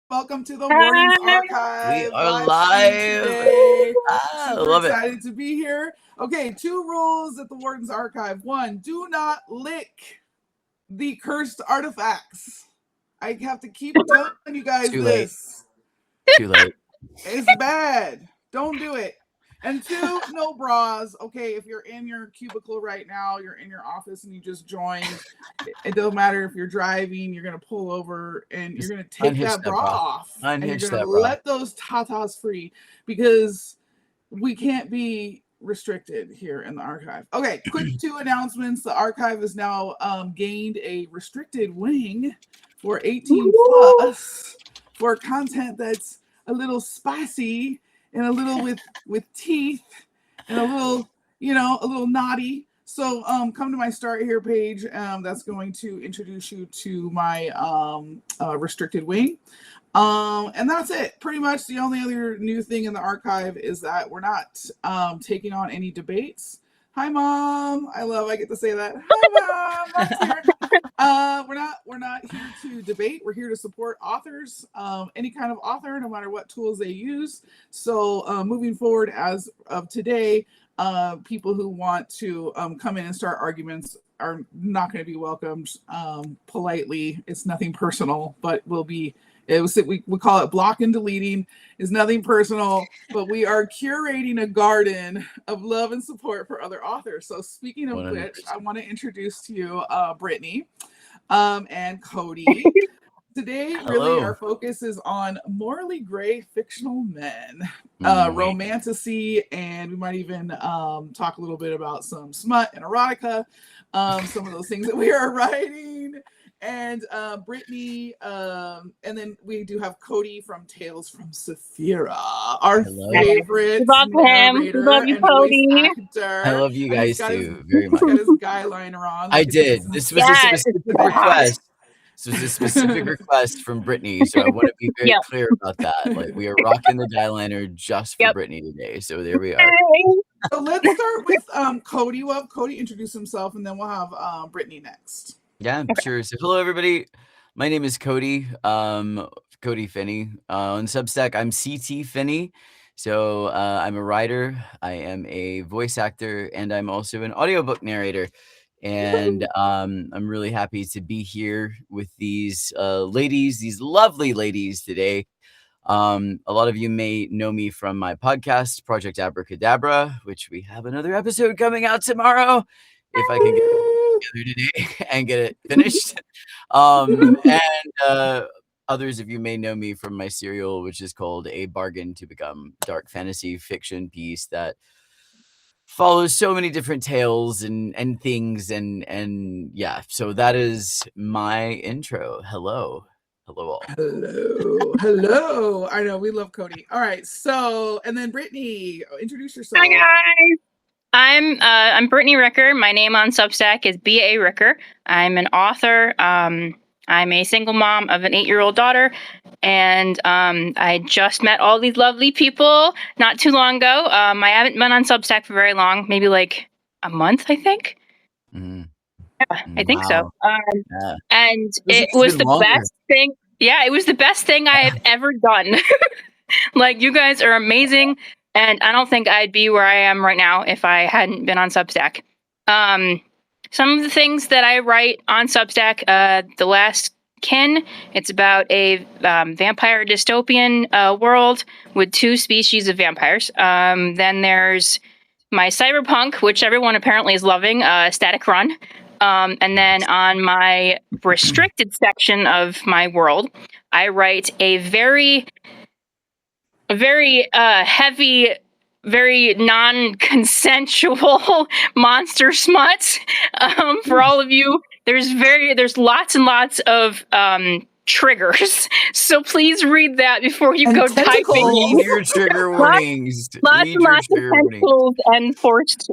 Welcome to the Warden's Archive. We are live today. I Super love it. excited to be here. Okay, 2 rules at the Warden's Archive. 1, do not lick the cursed artifacts. I have to keep telling you guys Too late. this. Too late. It's bad. Don't do it. And 2, no bras. Okay, if you're in your cubicle right now, you're in your office and you just joined, it doesn't matter if you're driving, you're going to pull over and you're going to take that bra off. Unhitch and you're that going to bra. let those tatas free because we can't be restricted here in the archive. Okay, quick 2 announcements. The archive has now gained a restricted wing for 18 plus for content that's a little spicy and a little with teeth and a little, a little naughty. So come to my Start Here page. That's going to introduce you to my restricted wing. And that's it. Pretty much the only other new thing in the archive is that we're not taking on any debates. Hi, Mom. I get to say that. Hi, Mom. Mom's here. We're not here to debate. We're here to support authors, any kind of author, no matter what tools they use. So moving forward as of today, people who want to come in and start arguments are not going to be welcomed politely. It's nothing personal, but we call it block and deleting. It's nothing personal, but we are curating a garden of love and support for other authors. So speaking of 100%. Which, I want to introduce to you Brittany and Cody. Today, really, our focus is on morally gray fictional men, romantasy, and we might even talk a little bit about some smut and erotica, some of those things that we are writing. And Brittany, and then we do have Cody from Tales from Saphira, our favorite narrator. Love you, Cody. Actor. I love you guys too very much. Got his guy liner on. I did. This was a specific request. This was a specific request from Brittany, so I want to be very clear about that. Like, we are rocking the guy liner just for Brittany today. So there we are. So let's start with Cody. We'll have Cody introduce himself, and then we'll have Brittany next. Yeah, sure. So hello, everybody. My name is Cody, Cody Finney. On Substack, I'm CT Finney. So I'm a writer, I am a voice actor, and I'm also an audiobook narrator. And I'm really happy to be here with these ladies, these lovely ladies today. A lot of you may know me from my podcast, Project Abracadabra, which we have another episode coming out tomorrow. If I can get it together today and get it finished. And others of you may know me from my serial, which is called A Bargain to Become, dark fantasy fiction piece that follows so many different tales and things. And yeah, so that is my intro. Hello all. Hello. I know, we love Cody. All right, so, and then Brittany, introduce yourself. Hi, guys. I'm Brittany Ricker. My name on Substack is B.A. Ricker. I'm an author. I'm a single mom of an 8-year-old daughter, and I just met all these lovely people not too long ago. I haven't been on Substack for very long, maybe like a month, I think. Mm-hmm. Yeah, I think so. And it was the best thing. Yeah, it was the best thing I have ever done. Like, you guys are amazing. And I don't think I'd be where I am right now if I hadn't been on Substack. Some of the things that I write on Substack, The Last Kin, it's about a vampire dystopian world with 2 species of vampires. Then there's my cyberpunk, which everyone apparently is loving, Static Run. And then on my restricted section of my world, I write a very heavy, very non-consensual monster smut. For all of you, there's lots and lots of triggers. So please read that before you go typing. Read your trigger warnings. Lots and lots of tentacles and forced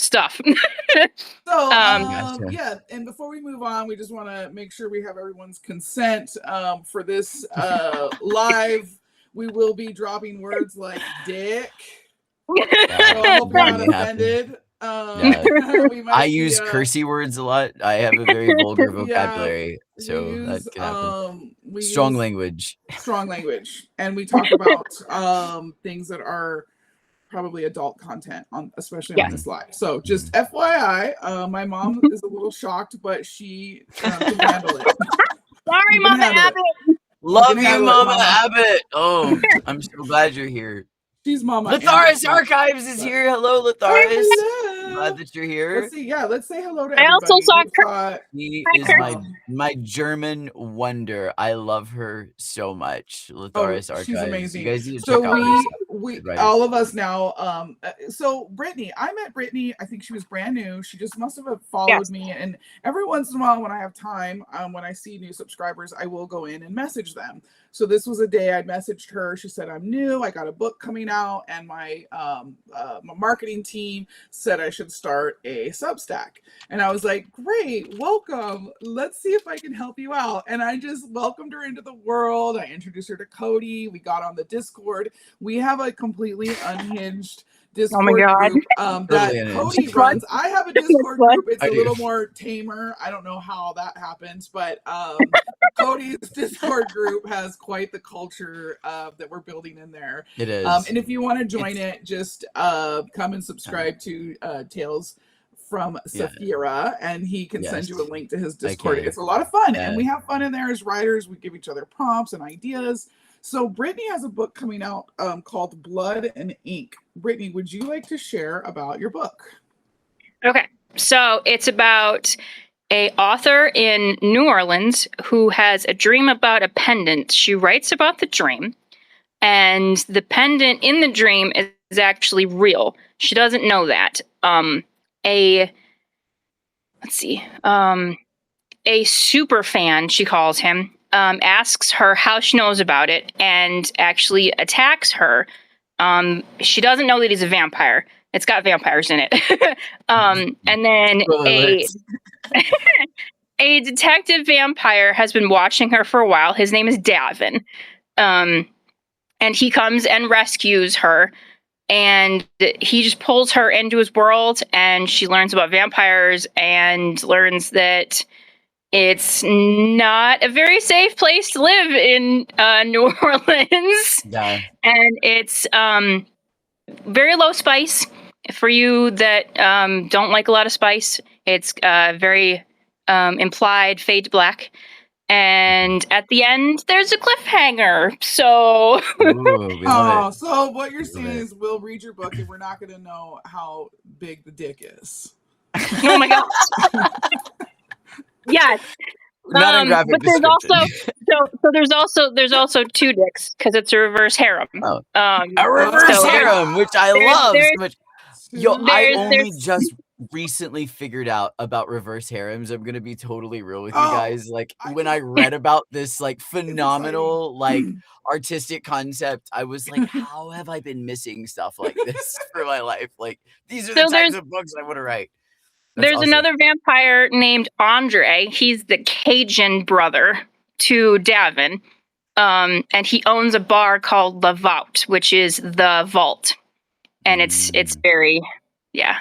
stuff. So yeah, and before we move on, we just want to make sure we have everyone's consent for this live. We will be dropping words like dick. So I hope you're not offended. I use cursey words a lot. I have a very vulgar vocabulary, so that can happen. Strong language, and we talk about things that are probably adult content especially on this live. So just FYI, my mom is a little shocked, but she can handle it. Sorry, Mama Abbott. Love you, Mama Abbott. Oh, I'm so glad you're here. She's Mama. Latharis Archives is here. Hello, Latharis. Glad that you're here. Let's see. Yeah, let's say hello to everybody. I also saw She is my German wonder. I love her so much. Latharis Archives. She's amazing. You guys need to check out we all of us now. So Brittany, I met Brittany. I think she was brand new. She just must have followed me. And every once in a while, when I have time, when I see new subscribers, I will go in and message them. So this was a day I messaged her. She said, I'm new. I got a book coming out, and my marketing team said I should start a Substack. And I was like, great, welcome. Let's see if I can help you out. And I just welcomed her into the world. I introduced her to Cody. We got on the Discord. We have a completely unhinged Discord group that Cody runs. I have a Discord group. It's a little more tamer. I don't know how that happens, but Cody's Discord group has quite the culture that we're building in there. It is. And if you want to join it, just come and subscribe to Tales from Saphira, and he can send you a link to his Discord. It's a lot of fun, and we have fun in there as writers. We give each other prompts and ideas. So Brittany has a book coming out called Blood and Ink. Brittany, would you like to share about your book? Okay, so it's about a author in New Orleans who has a dream about a pendant. She writes about the dream, and the pendant in the dream is actually real. She doesn't know that. A super fan, she calls him, asks her how she knows about it and actually attacks her. She doesn't know that he's a vampire. It's got vampires in it. And then a detective vampire has been watching her for a while. His name is Davin. And he comes and rescues her. And he just pulls her into his world, and she learns about vampires and learns that it's not a very safe place to live in New Orleans. Yeah. And it's very low spice for you that don't like a lot of spice. It's very implied fade to black. And at the end, there's a cliffhanger. So, so what you're saying is we'll read your book and we're not going to know how big the dick is. Oh my gosh. Yes. Not in graphic but there's also there's also two dicks because it's a reverse harem. A reverse harem, which I love so much. Yo, I only just recently figured out about reverse harems. I'm gonna be totally real with you guys. Like when I read about this like phenomenal like artistic concept, I was like, how have I been missing stuff like this for my life? Like these are the types of books I want to write. There's another vampire named Andre. He's the Cajun brother to Davin. And he owns a bar called La Vault, which is the vault. And it's very, yeah.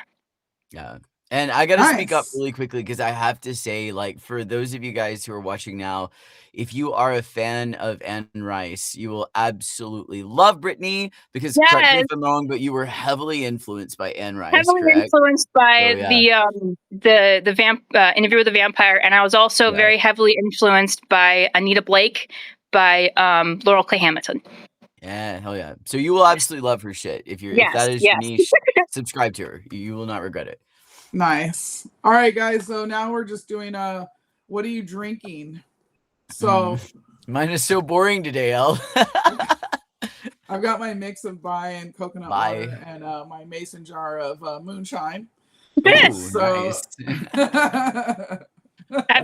And I got to speak up really quickly because I have to say, like, for those of you guys who are watching now, if you are a fan of Anne Rice, you will absolutely love Brittany because correct me if I'm wrong, but you were heavily influenced by Anne Rice. Influenced by the Interview with the Vampire, and I was also very heavily influenced by Anita Blake, by Laurel Clay Hamilton. Yeah, hell yeah! So you will absolutely love her shit if that is your niche. Subscribe to her; you will not regret it. Nice. All right, guys. So now we're just doing what are you drinking? So mine is so boring today, El. I've got my mix of Bai and coconut water and my mason jar of moonshine. Nice. I've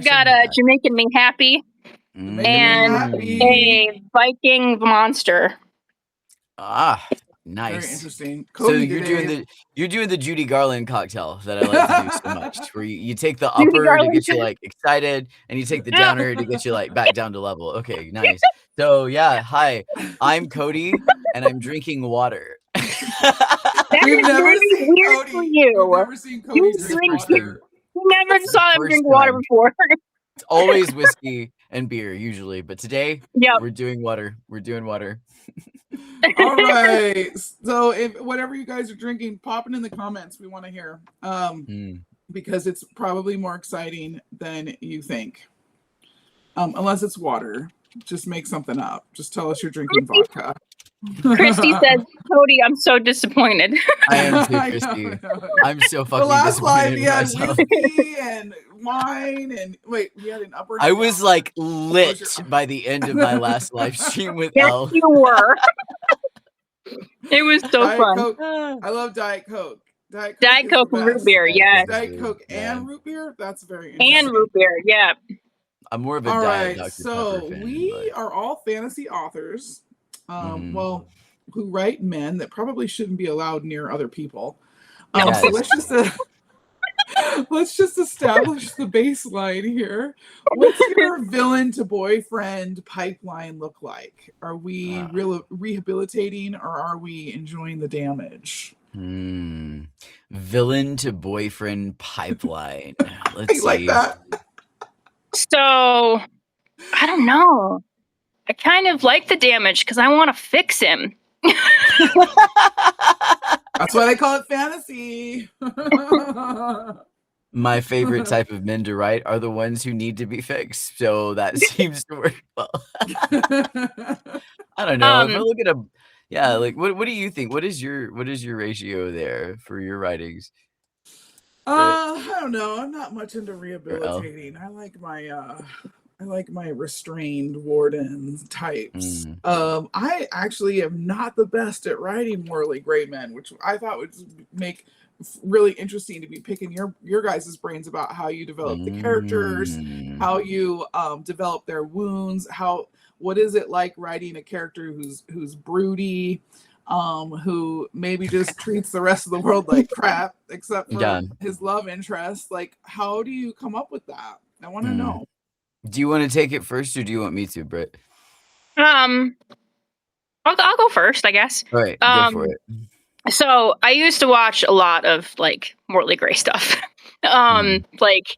got a Jamaican Me Happy and a Viking Monster. Ah, nice. Very interesting. Cody, so you're doing the Judy Garland cocktail that I like to do so much, where you take the upper to get you like excited, and you take the downer to get you like back down to level. Okay, nice. So yeah, hi, I'm Cody, and I'm drinking water. That We've never seen weird Cody. for you. We've never seen Cody drink water. You never saw him drink water before. It's always whiskey and beer usually, but today Yep. we're doing water. We're doing water. All right. So if whatever you guys are drinking, pop it in the comments. We want to hear. Because it's probably more exciting than you think. Unless it's water. Just make something up. Just tell us you're drinking vodka. Christy says, Cody, I'm so disappointed. I am too, Christy. I'm so fucking The last disappointed live, in we had myself. whiskey and wine, and wait, we had an upper. I was like lit by the end of my last live stream with Elle. You were. It was so Diet fun. Coke. I love Diet Coke. Diet Coke and root beer, yeah. Diet Coke and root beer. That's very interesting. And root beer, yeah. I'm more of a all Diet right, Dr. so Pepper fan, we are all fantasy authors. Well, who write men that probably shouldn't be allowed near other people. So let's just establish the baseline here. What's your villain to boyfriend pipeline look like? Are we rehabilitating or are we enjoying the damage? Villain to boyfriend pipeline. Let's see. Like that. So I don't know. I kind of like the damage because I want to fix him. That's why they call it fantasy. My favorite type of men to write are the ones who need to be fixed. So that seems to work well. I don't know. If I look at like what do you think? What is your ratio there for your writings? I don't know. I'm not much into rehabilitating. I like my restrained Warden types. I actually am not the best at writing morally gray men, which I thought would make really interesting to be picking your guys' brains about how you develop the characters, how you develop their wounds, what is it like writing a character who's broody, who maybe just treats the rest of the world like crap, except for his love interest. Like, how do you come up with that? I want to know. Do you want to take it first, or do you want me to, Britt? I'll go first, I guess. All right, go for it. So I used to watch a lot of like morally gray stuff, like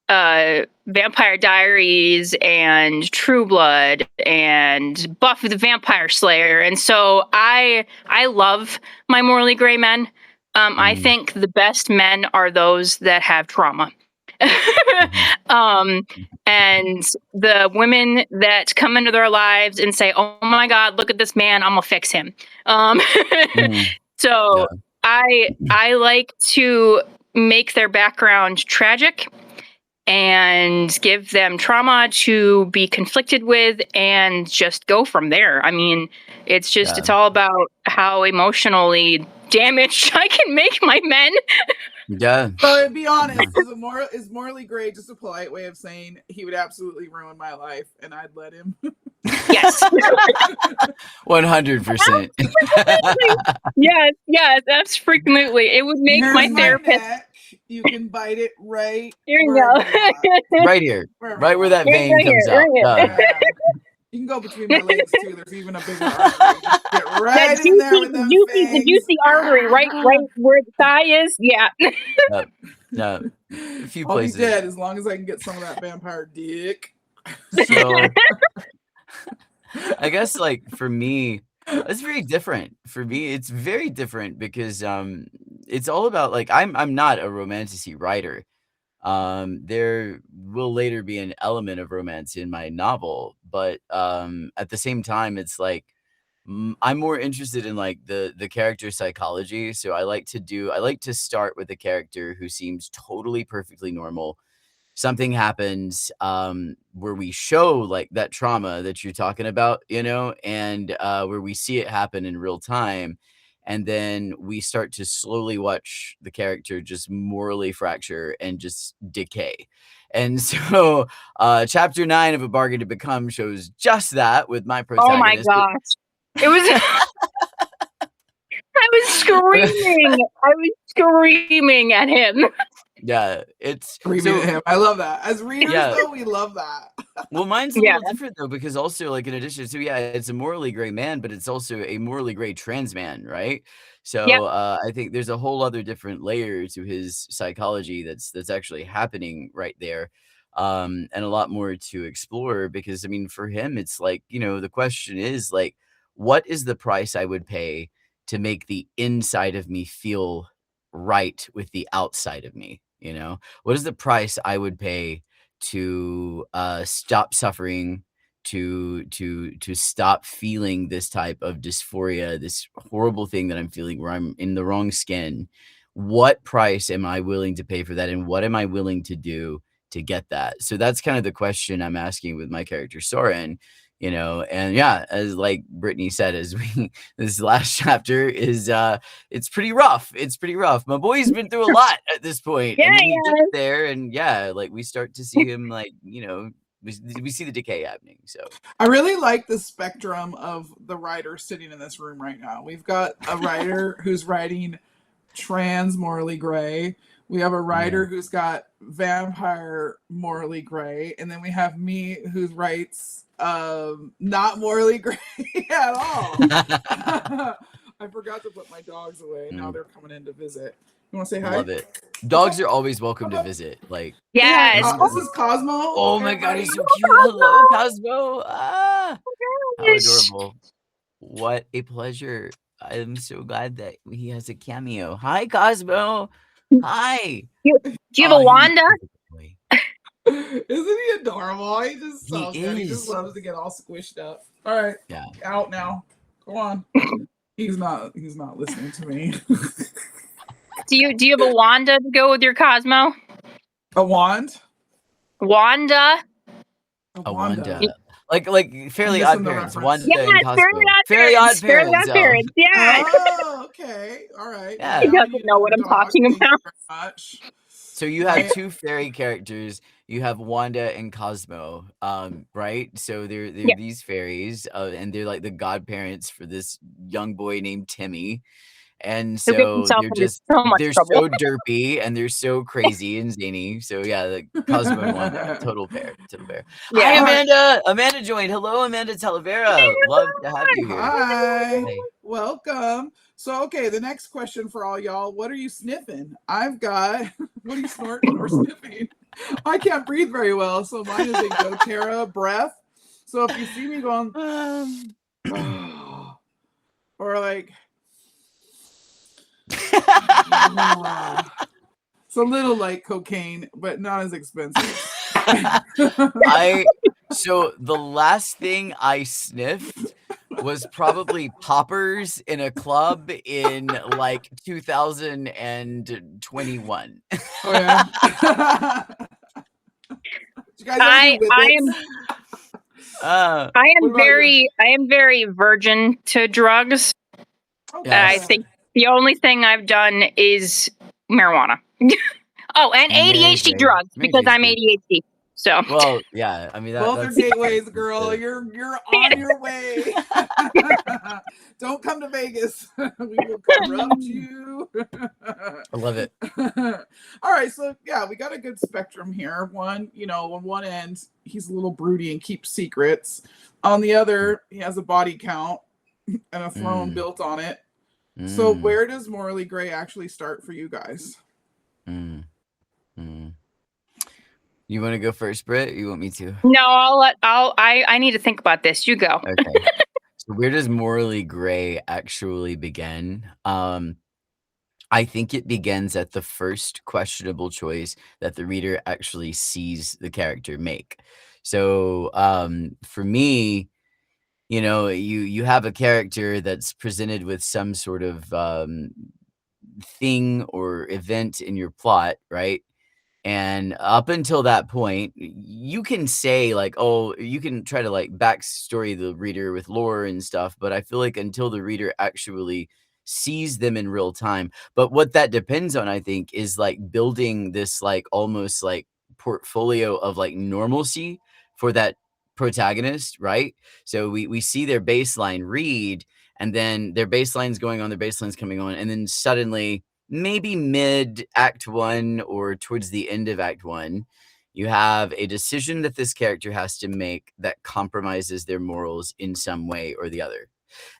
Vampire Diaries and True Blood and Buffy the Vampire Slayer, and so I love my morally gray men. I think the best men are those that have trauma. And the women that come into their lives and say, "Oh my God, look at this man! I'm gonna fix him." So I like to make their background tragic and give them trauma to be conflicted with and just go from there. I mean, it's all about how emotionally damaged I can make my men. Yeah. So to be honest, is morally gray just a polite way of saying he would absolutely ruin my life and I'd let him? Yes. 100%. Yes, absolutely. It would make my therapist. Neck. You can bite it right. Here you go. Right here. Right where that vein comes out. You can go between my legs too. There's even a bigger artery. Get right in there with them the juicy artery, right where the thigh is. Yeah. No. A few I'll places. be dead as long as I can get some of that vampire dick. So, I guess like for me, it's very different. For me, it's very different because it's all about like I'm not a romantasy writer. There will later be an element of romance in my novel, but at the same time, it's like I'm more interested in like the character psychology. So I like to start with a character who seems totally perfectly normal. Something happens where we show like that trauma that you're talking about, and where we see it happen in real time. And then we start to slowly watch the character just morally fracture and just decay. And so chapter 9 of A Bargain to Become shows just that with my protagonist. Oh my gosh. It was I was screaming at him. Yeah, it's Screaming at him. I love that. As readers, Yeah. though, we love that. Well, mine's a Yeah. little different though, because also like in addition to it's a morally gray man, but it's also a morally gray trans man, right? So I think there's a whole other different layer to his psychology that's actually happening right there. And a lot more to explore because I mean for him it's like, the question is like, what is the price I would pay to make the inside of me feel right with the outside of me? What is the price I would pay to stop suffering, to stop feeling this type of dysphoria, this horrible thing that I'm feeling where I'm in the wrong skin? What price am I willing to pay for that, and what am I willing to do to get that? So that's kind of the question I'm asking with my character Soren. And yeah, as like Brittany said, as we this last chapter is it's pretty rough. It's pretty rough. My boy's been through a lot at this point. Yeah, And then he yeah. gets there and like we start to see him like, we see the decay happening. So I really like the spectrum of the writers sitting in this room right now. We've got a writer who's writing trans morally gray. We have a writer who's got vampire morally gray, and then we have me who writes not morally gray at all. I forgot to put my dogs away. Now they're coming in to visit. You want to say hi? Love it. Dogs are always welcome to visit. Like Yes. This is Cosmo. Oh my god, he's so cute. Hello, Cosmo. How adorable. What a pleasure. I'm so glad that he has a cameo. Hi, Cosmo. Hi. Do you have a Wanda? Isn't he adorable? He's just so good. He just loves to get all squished up. All right. Yeah. Out now. Go on. He's not listening to me. Do you have a Wanda to go with your Cosmo? A wand? Wanda? A Wanda. Like Fairly I'm Odd missing the Parents. reference. Wanda Yeah, and Cosmo. Fairly Odd Fairly Odd Parents. Parents. Yeah. Oh, okay. All right. Yeah. He doesn't know what I'm talking Thank you about. very much. So you have two fairy characters. You have Wanda and Cosmo, right? So they're these fairies, and they're like the godparents for this young boy named Timmy. And He'll get so himself they're into just so much they're trouble. so derpy and they're so crazy and zany. So yeah, like Cosmo and Wanda, total pair. Hi, Yeah. Amanda. Amanda joined. Hello, Amanda Talavera. Love to have you here. Hi. Welcome. So, okay, the next question for all y'all. What are you sniffing? I've got, what are you snorting or sniffing? I can't breathe very well, so mine is a doTERRA breath. So if you see me going, or like, it's a little like cocaine, but not as expensive. So the last thing I sniffed was probably poppers in a club in like 2021. Oh yeah. You guys I am very virgin to drugs. I think the only thing I've done is marijuana. Oh, and ADHD drugs because I'm ADHD. So well, yeah, I mean both are gateways, girl. You're on your way. Don't come to Vegas. We will corrupt you. I love it. All right, so yeah, we got a good spectrum here. One, on one end, he's a little broody and keeps secrets. On the other, he has a body count and a throne built on it. So where does morally gray actually start for you guys? You want to go first, Britt? You want me to? No, I need to think about this. You go. Okay. So where does morally gray actually begin? I think it begins at the first questionable choice that the reader actually sees the character make. So for me, you have a character that's presented with some sort of thing or event in your plot, right? And up until that point, you can say like, oh, you can try to like backstory the reader with lore and stuff, but I feel like until the reader actually sees them in real time. But what that depends on, I think, is like building this like almost like portfolio of like normalcy for that protagonist, right? So we see their baseline read, and then their baseline's going on, their baseline's coming on, and then suddenly maybe mid Act 1 or towards the end of Act 1, you have a decision that this character has to make that compromises their morals in some way or the other.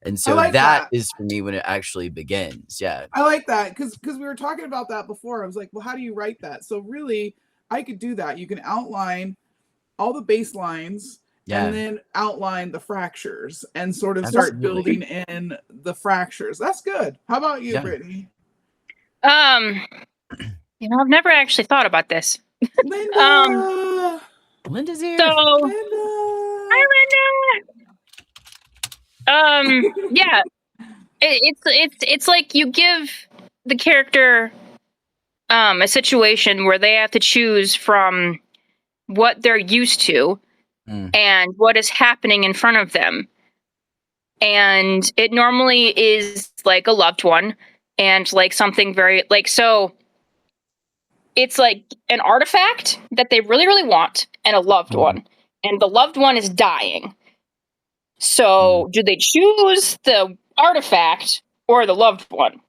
And so that is for me when it actually begins. Yeah. I like that because we were talking about that before. I was like, well, how do you write that? So really, I could do that. You can outline all the baselines and then outline the fractures and sort of start building in the fractures. That's good. How about you, Brittany? You know, I've never actually thought about this. Linda! Linda's here. So, Linda! Hi, Linda! Yeah. It's like you give the character a situation where they have to choose from what they're used to and what is happening in front of them. And it normally is like a loved one and like something very like, so it's like an artifact that they really, really want and a loved one, and the loved one is dying. So do they choose the artifact or the loved one?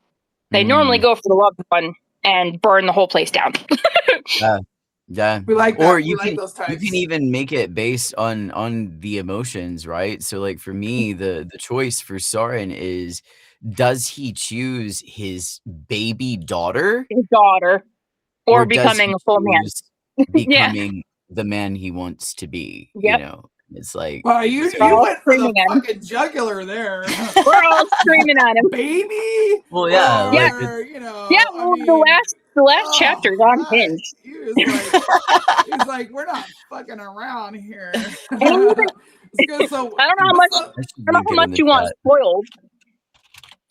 They normally go for the loved one and burn the whole place down. Yeah. We like that. Or you can even make it based on the emotions, right? So like for me, the choice for Soren is, does he choose his baby daughter? His daughter. Or becoming a full man. Becoming the man he wants to be. You know. It's like, well, you went for the fucking jugular there. We're all screaming at him, baby. Well, yeah, or, you know, yeah. Well, I mean, the last chapter's on Hinge. He's like, we're not fucking around here. So, I don't know how much. I don't know how much you want spoiled.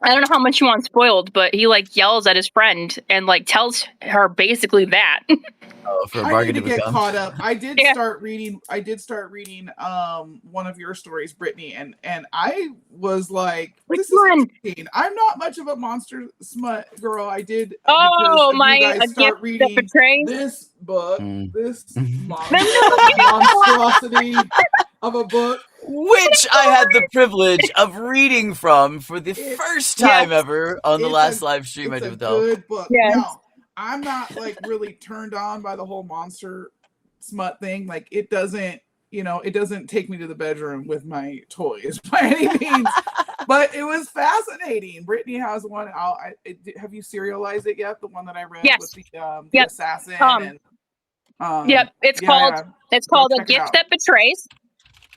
I don't know how much you want spoiled, but he like yells at his friend and like tells her basically that. Oh, for a bargain I need to get caught up. I did start reading one of your stories, Brittany, and I was like, this is interesting. I'm not much of a monster smut girl. I did my start reading this book, this monstrosity of a book. Which I had the privilege of reading from for the first time ever on the last live stream I did with Del. Good book. Yes. Now, I'm not like really turned on by the whole monster smut thing. Like it doesn't take me to the bedroom with my toys by any means. But it was fascinating. Brittany has one out. Have you serialized it yet? The one that I read with the assassin. It's called A Gift That Betrays.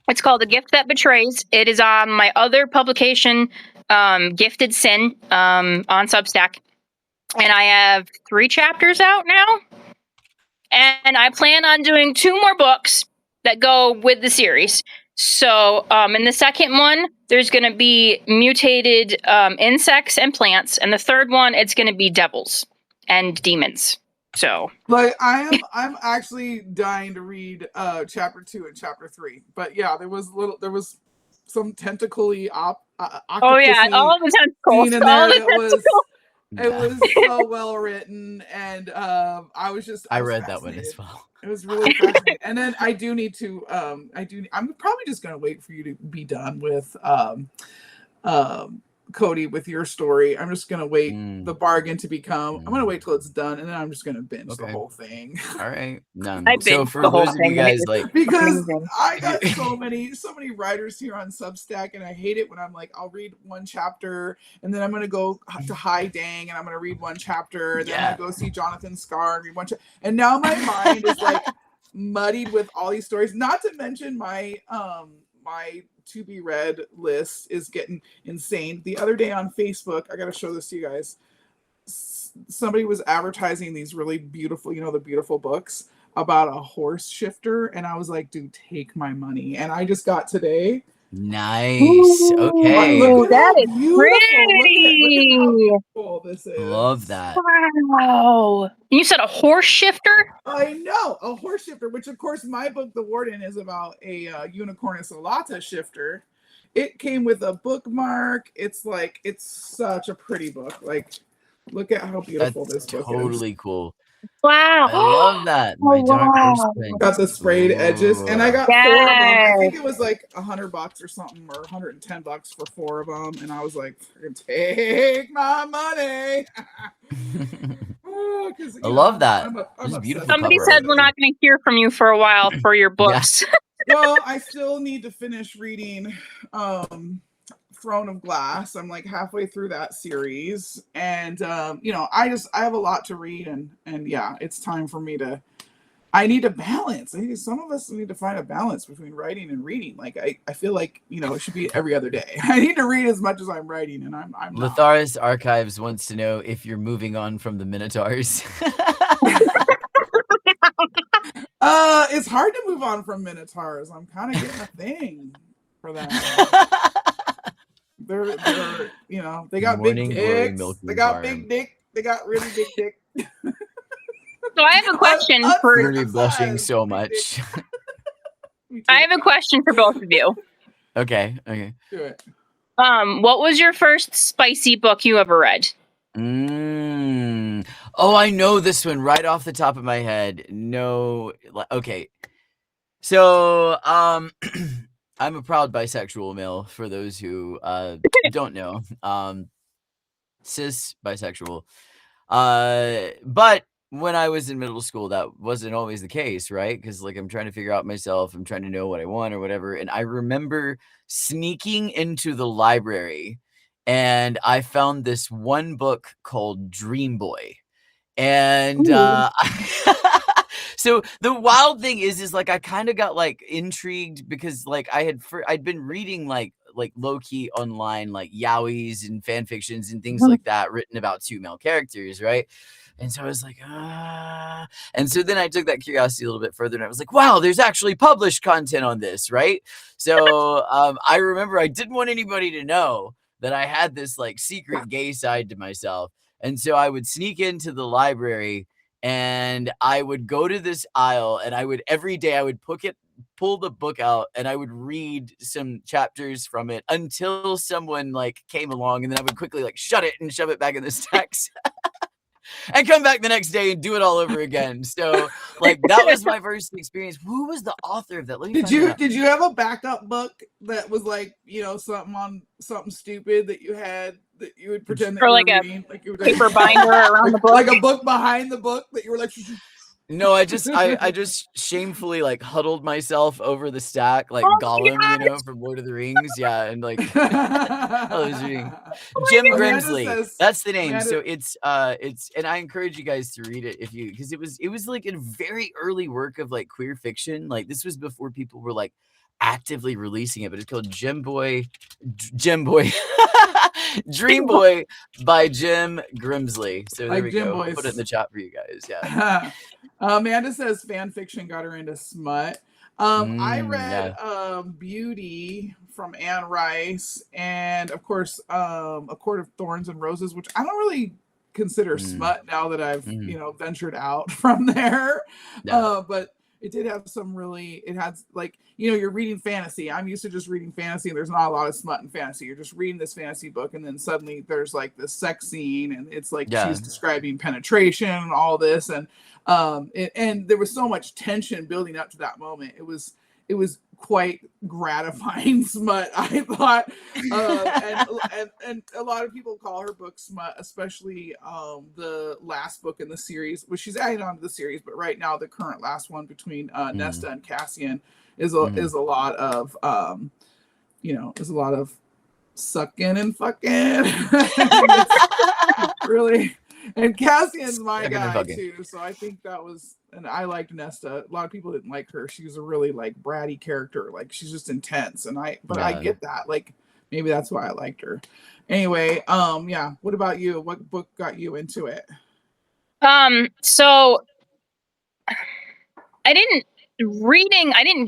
It's called A Gift That Betrays. It is on my other publication, Gifted Sin, on Substack. And I have 3 chapters out now. And I plan on doing 2 more books that go with the series. So in the second one, there's going to be mutated insects and plants. And the third one, it's going to be devils and demons. So like I'm actually dying to read chapter 2 and chapter 3. But yeah, there was some tentacly all the tentacles. In there it was so well written, and I read that one as well. It was really fascinating. And then I do need to I'm probably just gonna wait for you to be done with Cody with your story. I'm just gonna wait the bargain to become. I'm gonna wait till it's done, and then I'm just gonna binge the whole thing. All right. So for those of you guys, like, because I got so many writers here on Substack, and I hate it when I'm like, I'll read one chapter, and then I'm gonna go to High Dang, and I'm gonna read one chapter, and then I'm gonna go see Jonathan Scar and read one chapter, and now my mind is like muddied with all these stories. Not to mention my my to be read list is getting insane. The other day on Facebook, I got to show this to you guys. Somebody was advertising these really beautiful, the beautiful books about a horse shifter. And I was like, dude, take my money. And I just got today. Nice. Okay. Ooh, that is pretty. Look at how beautiful this is. Love that. Wow. You said a horse shifter? I know, a horse shifter, which of course my book, The Warden, is about a Unicornus elata shifter. It came with a bookmark. It's such a pretty book. Like, look at how beautiful this book is. Totally cool. Wow. I love that. Oh, My dark horse wow. print. Got the sprayed edges, and I got 4 of them. I think it was like $100 or something, or $110 for 4 of them, and I was like, "Take my money." Oh, I love that. I'm This is beautiful. Somebody cover said art. we're not going to hear from you for a while for your books. Well, I still need to finish reading Throne of Glass. I'm like halfway through that series, and you know, I have a lot to read, and yeah, it's time for me to. I need a balance. Some of us need to find a balance between writing and reading. Like I feel like, you know, it should be every other day. I need to read as much as I'm writing, and I'm not. Latharis Archives wants to know if you're moving on from the Minotaurs. It's hard to move on from Minotaurs. I'm kind of getting a thing for that. They're you know, they got Morning big Glory dicks. Milking They got Farm. big dick. They got really big dick. So I have a question I'm for really blushing so much. I have a question for both of you. Okay. Do it. What was your first spicy book you ever read? Oh, I know this one right off the top of my head. No, okay. So, I'm a proud bisexual male, for those who don't know. Cis bisexual. But when I was in middle school, that wasn't always the case, right? Because like I'm trying to figure out myself, I'm trying to know what I want or whatever. And I remember sneaking into the library, and I found this one book called Dream Boy. And so the wild thing is like I kind of got like intrigued because like I'd been reading like low-key online like yaois and fan fictions and things like that written about 2 male characters, right? And so I was like, and so then I took that curiosity a little bit further, and I was like, wow, there's actually published content on this, right? So I remember I didn't want anybody to know that I had this like secret gay side to myself. And so I would sneak into the library, and I would go to this aisle, and every day I would pull the book out, and I would read some chapters from it until someone like came along, and then I would quickly like shut it and shove it back in the stacks. And come back the next day and do it all over again. So like that was my first experience. Who was the author of that? Did you have a backup book that was like, you know, something stupid that you had that you would pretend that or you like were a reading, like you were paper binder around the book, like a book behind the book that you were like. No, I just shamefully like huddled myself over the stack like Gollum, you know, from Lord of the Rings. Yeah, and like I was reading Jim Grimsley. That's the name. So it's and I encourage you guys to read it because it was like a very early work of like queer fiction. Like this was before people were like actively releasing it, but it's called Dream Boy Dream Boy by Jim Grimsley. So there we go. I'll put it in the chat for you guys. Yeah. Amanda says fan fiction got her into smut. I read Beauty from Anne Rice, and of course A Court of Thorns and Roses, which I don't really consider smut now that I've you know ventured out from there. But it did have it had like, you know, you're reading fantasy. I'm used to just reading fantasy, and there's not a lot of smut in fantasy. You're just reading this fantasy book, and then suddenly there's like this sex scene, and it's like she's describing penetration and all this, and there was so much tension building up to that moment. It was quite gratifying smut, I thought. And a lot of people call her book smut, especially the last book in the series, which she's adding on to the series, but right now the current last one between Nesta and Cassian is a lot of is a lot of sucking and fucking. Really. And Cassian's my guy too, so I think that was, and I liked Nesta. A lot of people didn't like her. She was a really like bratty character, like she's just intense, and I get that. Like maybe that's why I liked her. Anyway, what about you? What book got you into it? So I didn't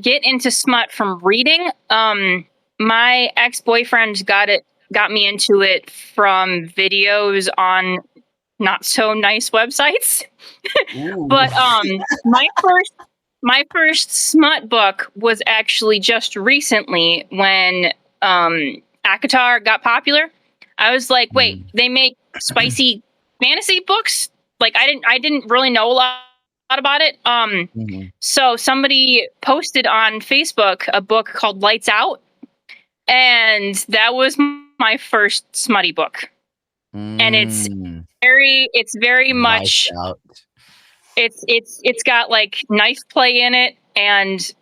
get into smut from reading. My ex-boyfriend got me into it from videos on not so nice websites. But my first smut book was actually just recently when ACOTAR got popular. I was like, wait, they make spicy fantasy books? like I didn't really know a lot about it. So somebody posted on Facebook a book called Lights Out, and that was my first smutty book. And it's very much it's got like knife play in it, and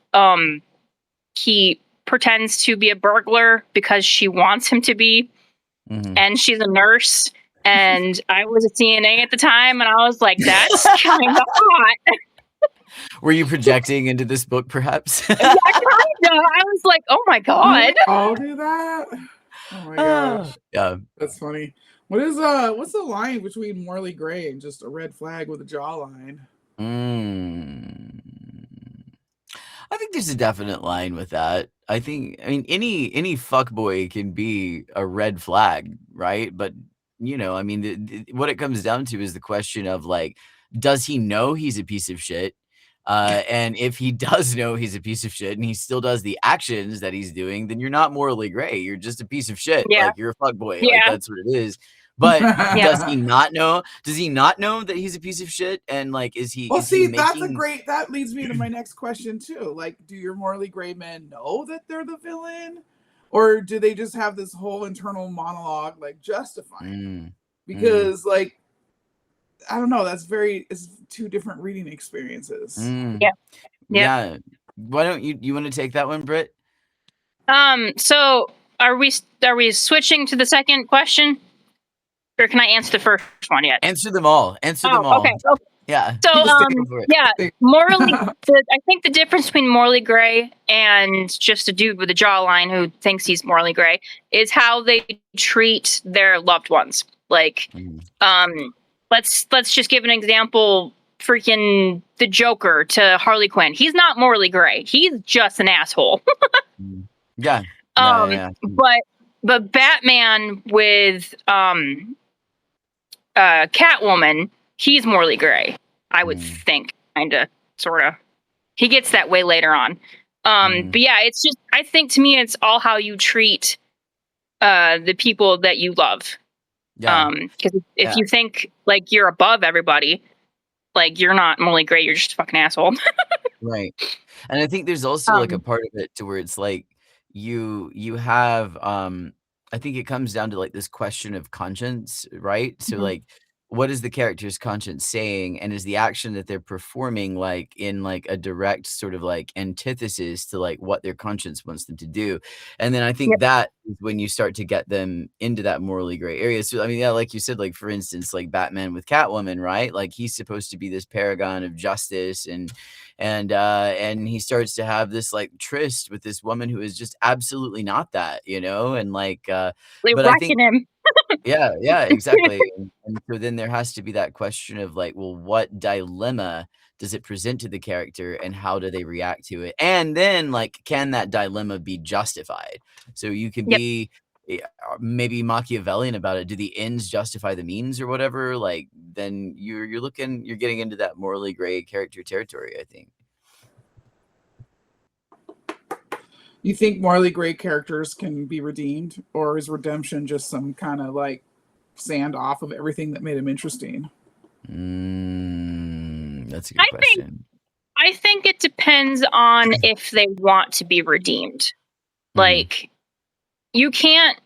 he pretends to be a burglar because she wants him to be, and she's a nurse, and I was a CNA at the time, and I was like, that's kind of hot. Were you projecting into this book, perhaps? Yeah, kind of. I was like, oh my god. I'll do that. Oh my gosh. Yeah, that's funny. What's the line between morally gray and just a red flag with a jawline? I think there's a definite line with that. I mean, any fuckboy can be a red flag, right? But I mean, what it comes down to is the question of like, does he know he's a piece of shit? And if he does know he's a piece of shit and he still does the actions that he's doing, then you're not morally gray. You're just a piece of shit. Yeah. Like, you're a fuckboy. Like, that's what it is. But does he not know? Does he not know that he's a piece of shit? And like, is he? Well, is he that leads me to my next question too. Like, do your morally gray men know that they're the villain, or do they just have this whole internal monologue like justifying? Because like, I don't know. It's two different reading experiences. Yeah. Why don't you want to take that one, Britt? So are we switching to the second question? Or can I answer the first one yet? Answer them all. Okay. Yeah. So, morally, I think the difference between morally gray and just a dude with a jawline who thinks he's morally gray is how they treat their loved ones. Like, let's just give an example. Freaking the Joker to Harley Quinn. He's not morally gray. He's just an asshole. Yeah. But Batman with Catwoman, he's morally gray, I would think, kinda, sorta. He gets that way later on. But yeah, it's just, I think to me it's all how you treat the people that you love. Because if you think like you're above everybody, like you're not morally gray, you're just a fucking asshole. Right. And I think there's also like a part of it to where it's like you have I think it comes down to like this question of conscience, right? So like, what is the character's conscience saying, and is the action that they're performing like in like a direct sort of like antithesis to like what their conscience wants them to do? And then I think that is when you start to get them into that morally gray area. So I mean, yeah, like you said, like for instance, like Batman with Catwoman, right? Like he's supposed to be this paragon of justice, and he starts to have this like tryst with this woman who is just absolutely not that, and like but I think him. yeah, exactly. And so then there has to be that question of like, well, what dilemma does it present to the character, and how do they react to it? And then like, can that dilemma be justified? So you can be maybe Machiavellian about it. Do the ends justify the means or whatever? Like, then you're getting into that morally gray character territory, I think. You think morally gray characters can be redeemed, or is redemption just some kind of like sand off of everything that made them interesting? That's a good question. I think it depends on if they want to be redeemed. Like, you can't,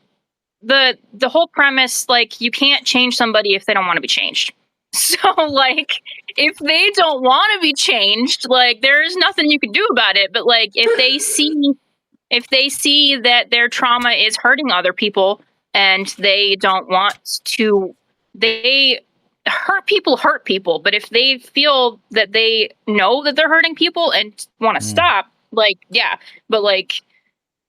the whole premise, like, you can't change somebody if they don't want to be changed. So, like, if they don't want to be changed, like, there's nothing you can do about it. But, like, if they see that their trauma is hurting other people and they don't want to, they hurt people. But if they feel that they know that they're hurting people and want to stop, like, yeah, but like,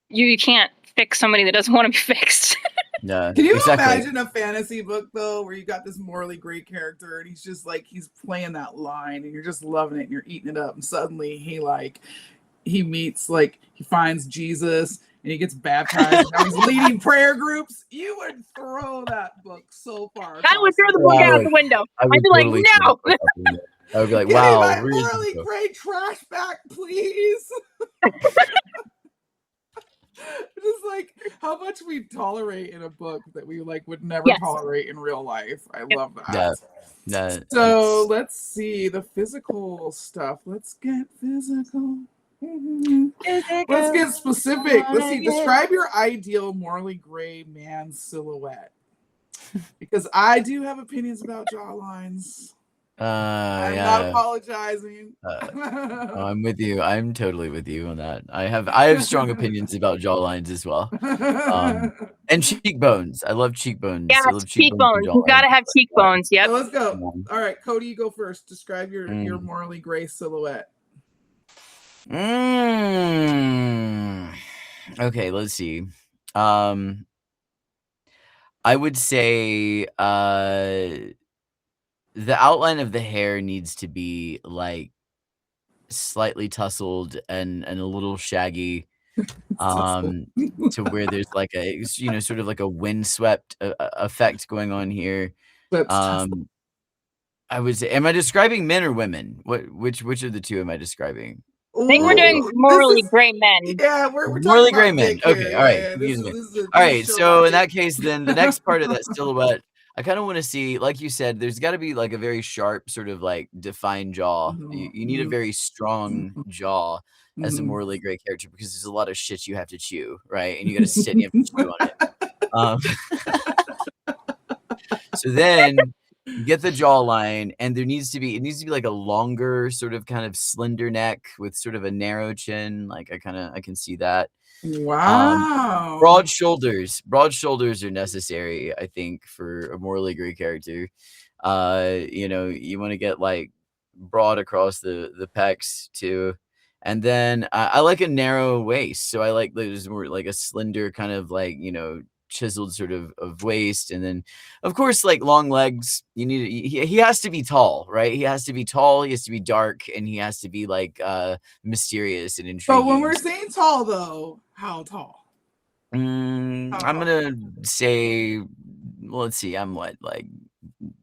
you can't fix somebody that doesn't want to be fixed. Yeah. Can you imagine a fantasy book though, where you got this morally great character and he's just like, he's playing that line and you're just loving it and you're eating it up, and suddenly he meets, like, he finds Jesus and he gets baptized and he's leading prayer groups? You would throw that book so far. I would throw the book out the window. I'd be like, no. I would be like, Give wow, me my really morally great trash back, please. Just like, how much we tolerate in a book that we like would never Yes. tolerate in real life. I love that. Yeah. Yeah, So let's see the physical stuff. Let's get physical. Let's get specific. Let's see. Describe your ideal morally gray man silhouette. Because I do have opinions about jawlines. I'm not apologizing. I'm with you. I'm totally with you on that. I have strong opinions about jawlines as well. And cheekbones. I love cheekbones. Yeah, I love cheekbones. You gotta have cheekbones. Yep. So let's go. All right, Cody, you go first. Describe your morally gray silhouette. Okay, let's see. I would say the outline of the hair needs to be like slightly tousled and a little shaggy, to where there's like a sort of like a windswept effect going on here. I would say, am I describing men or women? Which of the two am I describing? I think we're doing morally gray men. Yeah, we're morally gray men. Okay, here. all right. Yeah, all right, so in that case, then the next part of that silhouette, I kind of want to see, like you said, there's got to be like a very sharp, sort of like defined jaw. You need a very strong jaw as a morally gray character, because there's a lot of shit you have to chew, right? And you got to sit and you have to chew on it. So then get the jawline, and it needs to be like a longer, sort of kind of slender neck with sort of a narrow chin. Like I can see that. Wow. Broad shoulders are necessary, I think, for a morally gray character. You want to get like broad across the pecs too. And then I like a narrow waist, so I like there's more like a slender kind of like chiseled sort of waist. And then of course like long legs. He has to be tall, right? He has to be tall, he has to be dark, and he has to be like mysterious and intriguing. But when we're saying tall though, how tall? I'm gonna say, well, let's see, I'm like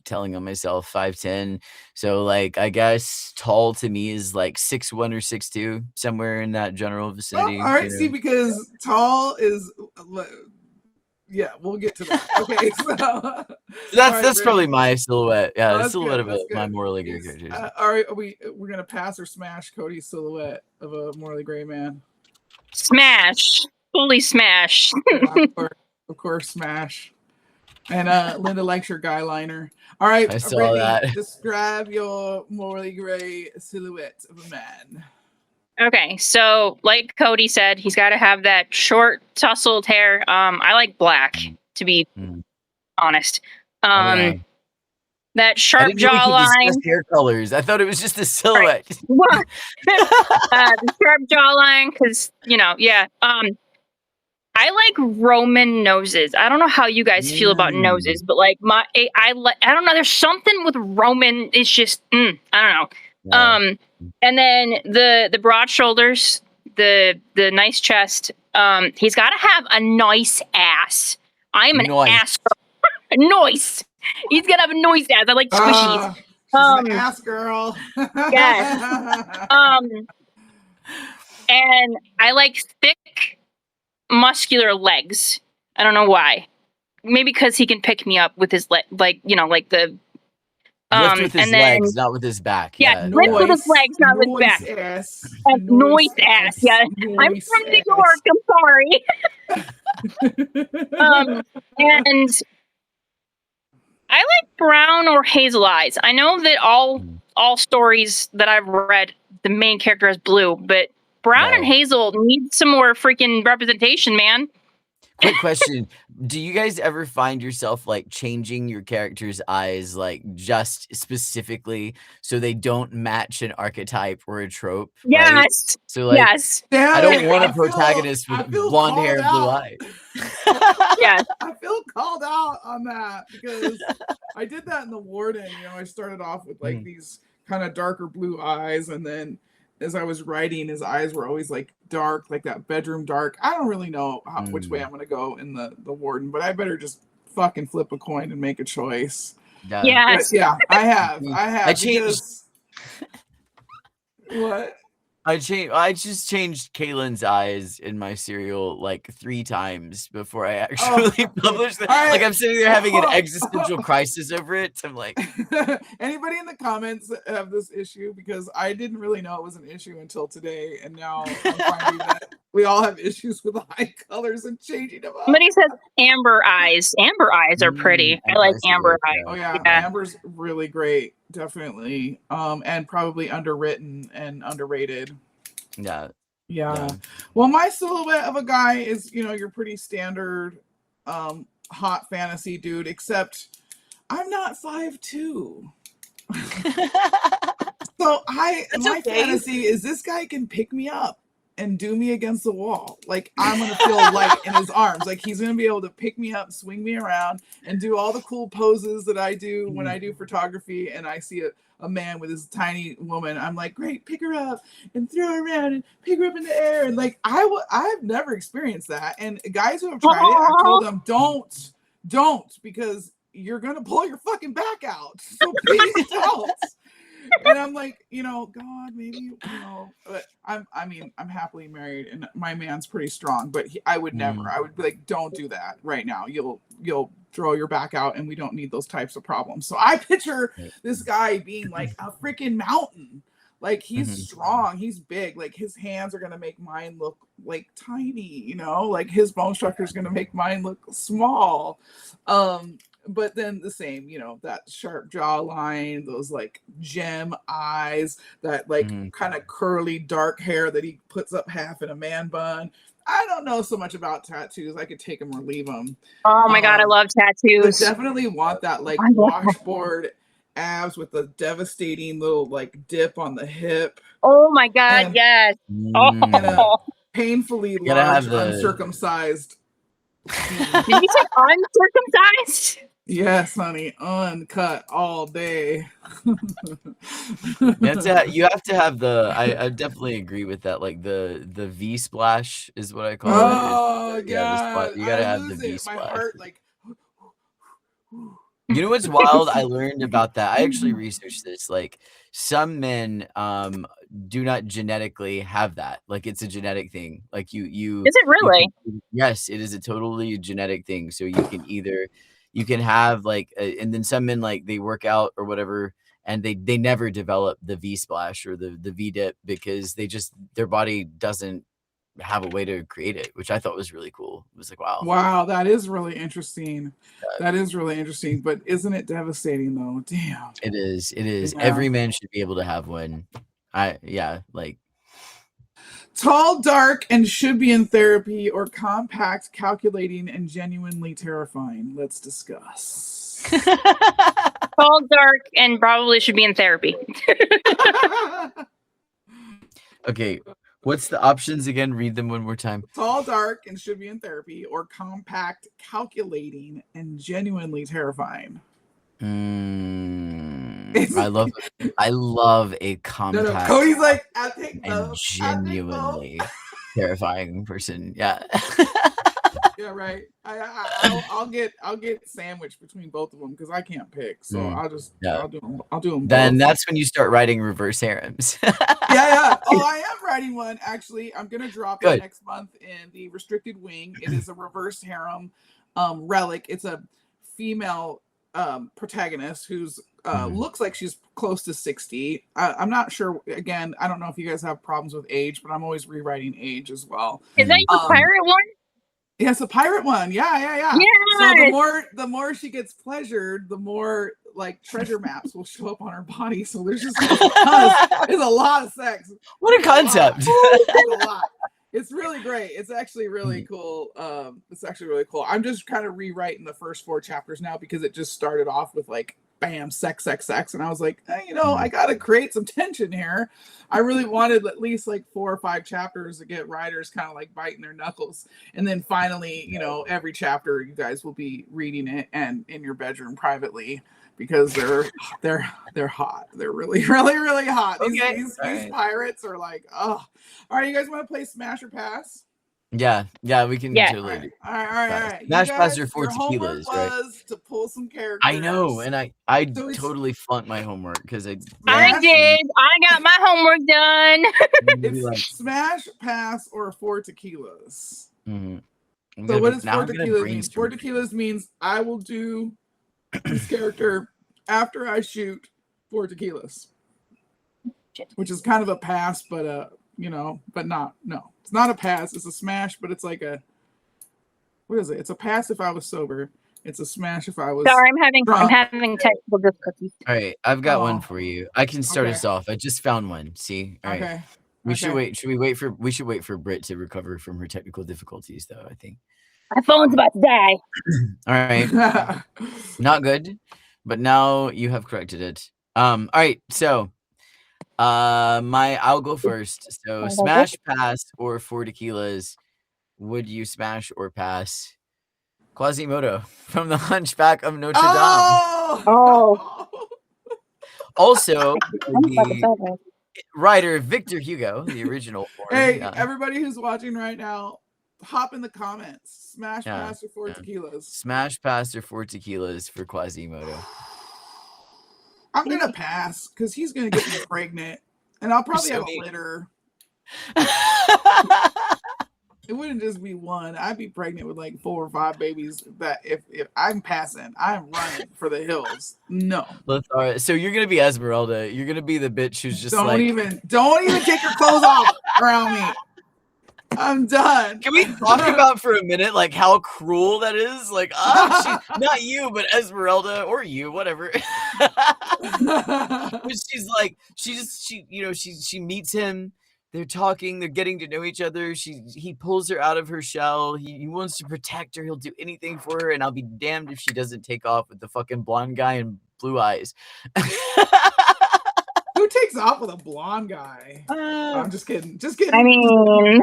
telling on myself 5'10", so like I guess tall to me is like 6'1" or 6'2", somewhere in that general vicinity. All right, see, because tall is yeah, we'll get to that. Okay, so that's probably my silhouette. Yeah, the silhouette of my morally gray character. All right, we're gonna pass or smash Cody's silhouette of a morally gray man? Smash, fully smash. Of course, smash. And Linda likes your guy liner. All right, I saw Brittany, that. describe your morally gray silhouette of a man. Okay, so like Cody said, he's got to have that short, tousled hair. I like black, to be honest. That sharp jawline. Hair colors. I thought it was just a silhouette. Right. The sharp jawline, because I like Roman noses. I don't know how you guys feel about noses, but like I don't know. There's something with Roman. It's just I don't know. Yeah. And then the broad shoulders, the nice chest. He's got to have a nice ass. I'm an ass girl. Nice. He's gonna have a nice ass. I like squishies. She's an ass girl. Yes. And I like thick, muscular legs. I don't know why. Maybe because he can pick me up with his lift with his legs, not with his back. Yeah, lift with his legs, not with his back. Noise ass. Yeah, I'm from New York. I'm sorry. And I like brown or hazel eyes. I know that all stories that I've read, the main character is blue, but brown and hazel need some more freaking representation, man. Quick question. Do you guys ever find yourself like changing your character's eyes, like just specifically so they don't match an archetype or a trope? Yes. Right? So like, yes. I don't want a protagonist with blonde hair and blue eyes. Yes. I feel called out on that because I did that in the Warden. I started off with like these kind of darker blue eyes, and then as I was writing, his eyes were always like dark, like that bedroom dark. I don't really know which way I'm going to go in the Warden, but I better just fucking flip a coin and make a choice. Yes. But yeah, I have. I changed. What? I just changed Kaylin's eyes in my cereal like 3 times before I actually published it. Right. Like I'm sitting there having an existential crisis over it. I'm like, anybody in the comments have this issue? Because I didn't really know it was an issue until today, and now I'm finding that we all have issues with eye colors and changing them up. Somebody says amber eyes. Amber eyes are pretty. I like amber eyes. Oh yeah, amber's really great, definitely. And probably underwritten and underrated. Yeah. Well, my silhouette of a guy is, your pretty standard hot fantasy dude, except I'm not 5'2". So my fantasy is this guy can pick me up and do me against the wall. Like I'm gonna feel light in his arms. Like he's gonna be able to pick me up, swing me around, and do all the cool poses that I do when I do photography and I see a man with this tiny woman. I'm like, great, pick her up and throw her around and pick her up in the air. And like I've never experienced that. And guys who have tried it, I told them don't, because you're gonna pull your fucking back out. So please don't. And I'm like, God, maybe, but I'm happily married and my man's pretty strong, but I would never, I would be like, don't do that right now. You'll throw your back out and we don't need those types of problems. So I picture this guy being like a freaking mountain. Like he's strong, he's big, like his hands are going to make mine look like tiny, like his bone structure is going to make mine look small. But then the same, that sharp jawline, those like gem eyes, that like kind of curly dark hair that he puts up half in a man bun. I don't know so much about tattoos. I could take them or leave them. Oh my God, I love tattoos. But definitely want that like washboard abs with a devastating little like dip on the hip. Oh my God, yes. And a painfully large uncircumcised. Did you say uncircumcised? Yes, honey, uncut all day. You have to have the. I definitely agree with that. Like the V splash is what I call it. Oh yeah, you gotta have the V splash. My heart like. You know what's wild? I learned about that. I actually researched this. Like some men do not genetically have that. Like it's a genetic thing. Like you. Is it really? Yes, it is a totally genetic thing. So you can have like, and then some men like they work out or whatever, and they never develop the V splash or the V dip because their body doesn't have a way to create it, which I thought was really cool. It was like, wow, that is really interesting. That is really interesting, but isn't it devastating though? Damn. It is. Yeah. Every man should be able to have one. Like tall, dark, and should be in therapy, or compact, calculating, and genuinely terrifying. Let's discuss. Tall, dark, and probably should be in therapy. Okay. What's the options again? Read them one more time. Tall, dark, and should be in therapy, or compact, calculating, and genuinely terrifying. I love a compact. No. Cody's like, I think and genuinely terrifying person. Yeah. Yeah, right. I'll get sandwiched between both of them because I can't pick. So I'll do them. Then both. That's when you start writing reverse harems. Yeah. Oh, I am writing one actually. I'm gonna drop it next month in the restricted wing. It is a reverse harem relic. It's a female protagonist who's looks like she's close to 60. I'm not sure. Again, I don't know if you guys have problems with age, but I'm always rewriting age as well. Is that your pirate one? Yes, a pirate one. Yeah. Yes! So the more she gets pleasured, the more like treasure maps will show up on her body. So there's just there's a lot of sex. What a concept! It's a lot. It's really great. It's actually really cool. I'm just kind of rewriting the first 4 chapters now because it just started off with like bam, sex. And I was like, I got to create some tension here. I really wanted at least like 4 or 5 chapters to get writers kind of like biting their knuckles. And then finally, every chapter you guys will be reading it and in your bedroom privately because they're hot. They're really, really, really hot. These pirates are like, oh. All right, you guys want to play Smash or Pass? Yeah, we can totally do. All right. Smash Pass your 4 homework tequilas, right? was to pull some characters. I know, and I So totally flunked my homework because I did. I got my homework done. It's Smash Pass or 4 tequilas. Mm-hmm. So what does 4 tequilas mean? 4 tequilas means I will do this character after I shoot 4 tequilas, which is kind of a pass, but but not. No, it's not a pass. It's a smash, but it's like a, what is it? It's a pass if I was sober. It's a smash if I was. Sorry, I'm having technical difficulties. All right, I've got one for you. I can start us off. I just found one. See, all right. Okay. We should wait. We should wait for Britt to recover from her technical difficulties, though. I think my phone's about to die. All right, not good, but now you have corrected it. All right, so I'll go first. So Smash Pass or 4 tequilas. Would you smash or pass Quasimodo from the Hunchback of Notre Dame? Oh. Also, the writer Victor Hugo, the original. Hey, everybody who's watching right now, hop in the comments. Smash Pass or 4 tequilas. Smash Pass or 4 tequilas for Quasimodo. I'm gonna pass because he's gonna get me pregnant, and I'll probably have a litter. It wouldn't just be one. I'd be pregnant with like 4 or 5 babies. That if I'm passing, I'm running for the hills. No. So you're gonna be Esmeralda. You're gonna be the bitch who's just don't even take your clothes off around me. I'm done. Can we talk about for a minute like how cruel that is? Like, not you, but Esmeralda or you, whatever. But she's like, she meets him. They're talking. They're getting to know each other. He pulls her out of her shell. He wants to protect her. He'll do anything for her. And I'll be damned if she doesn't take off with the fucking blonde guy and blue eyes. Who takes off with a blonde guy? I'm just kidding. Just kidding. I mean,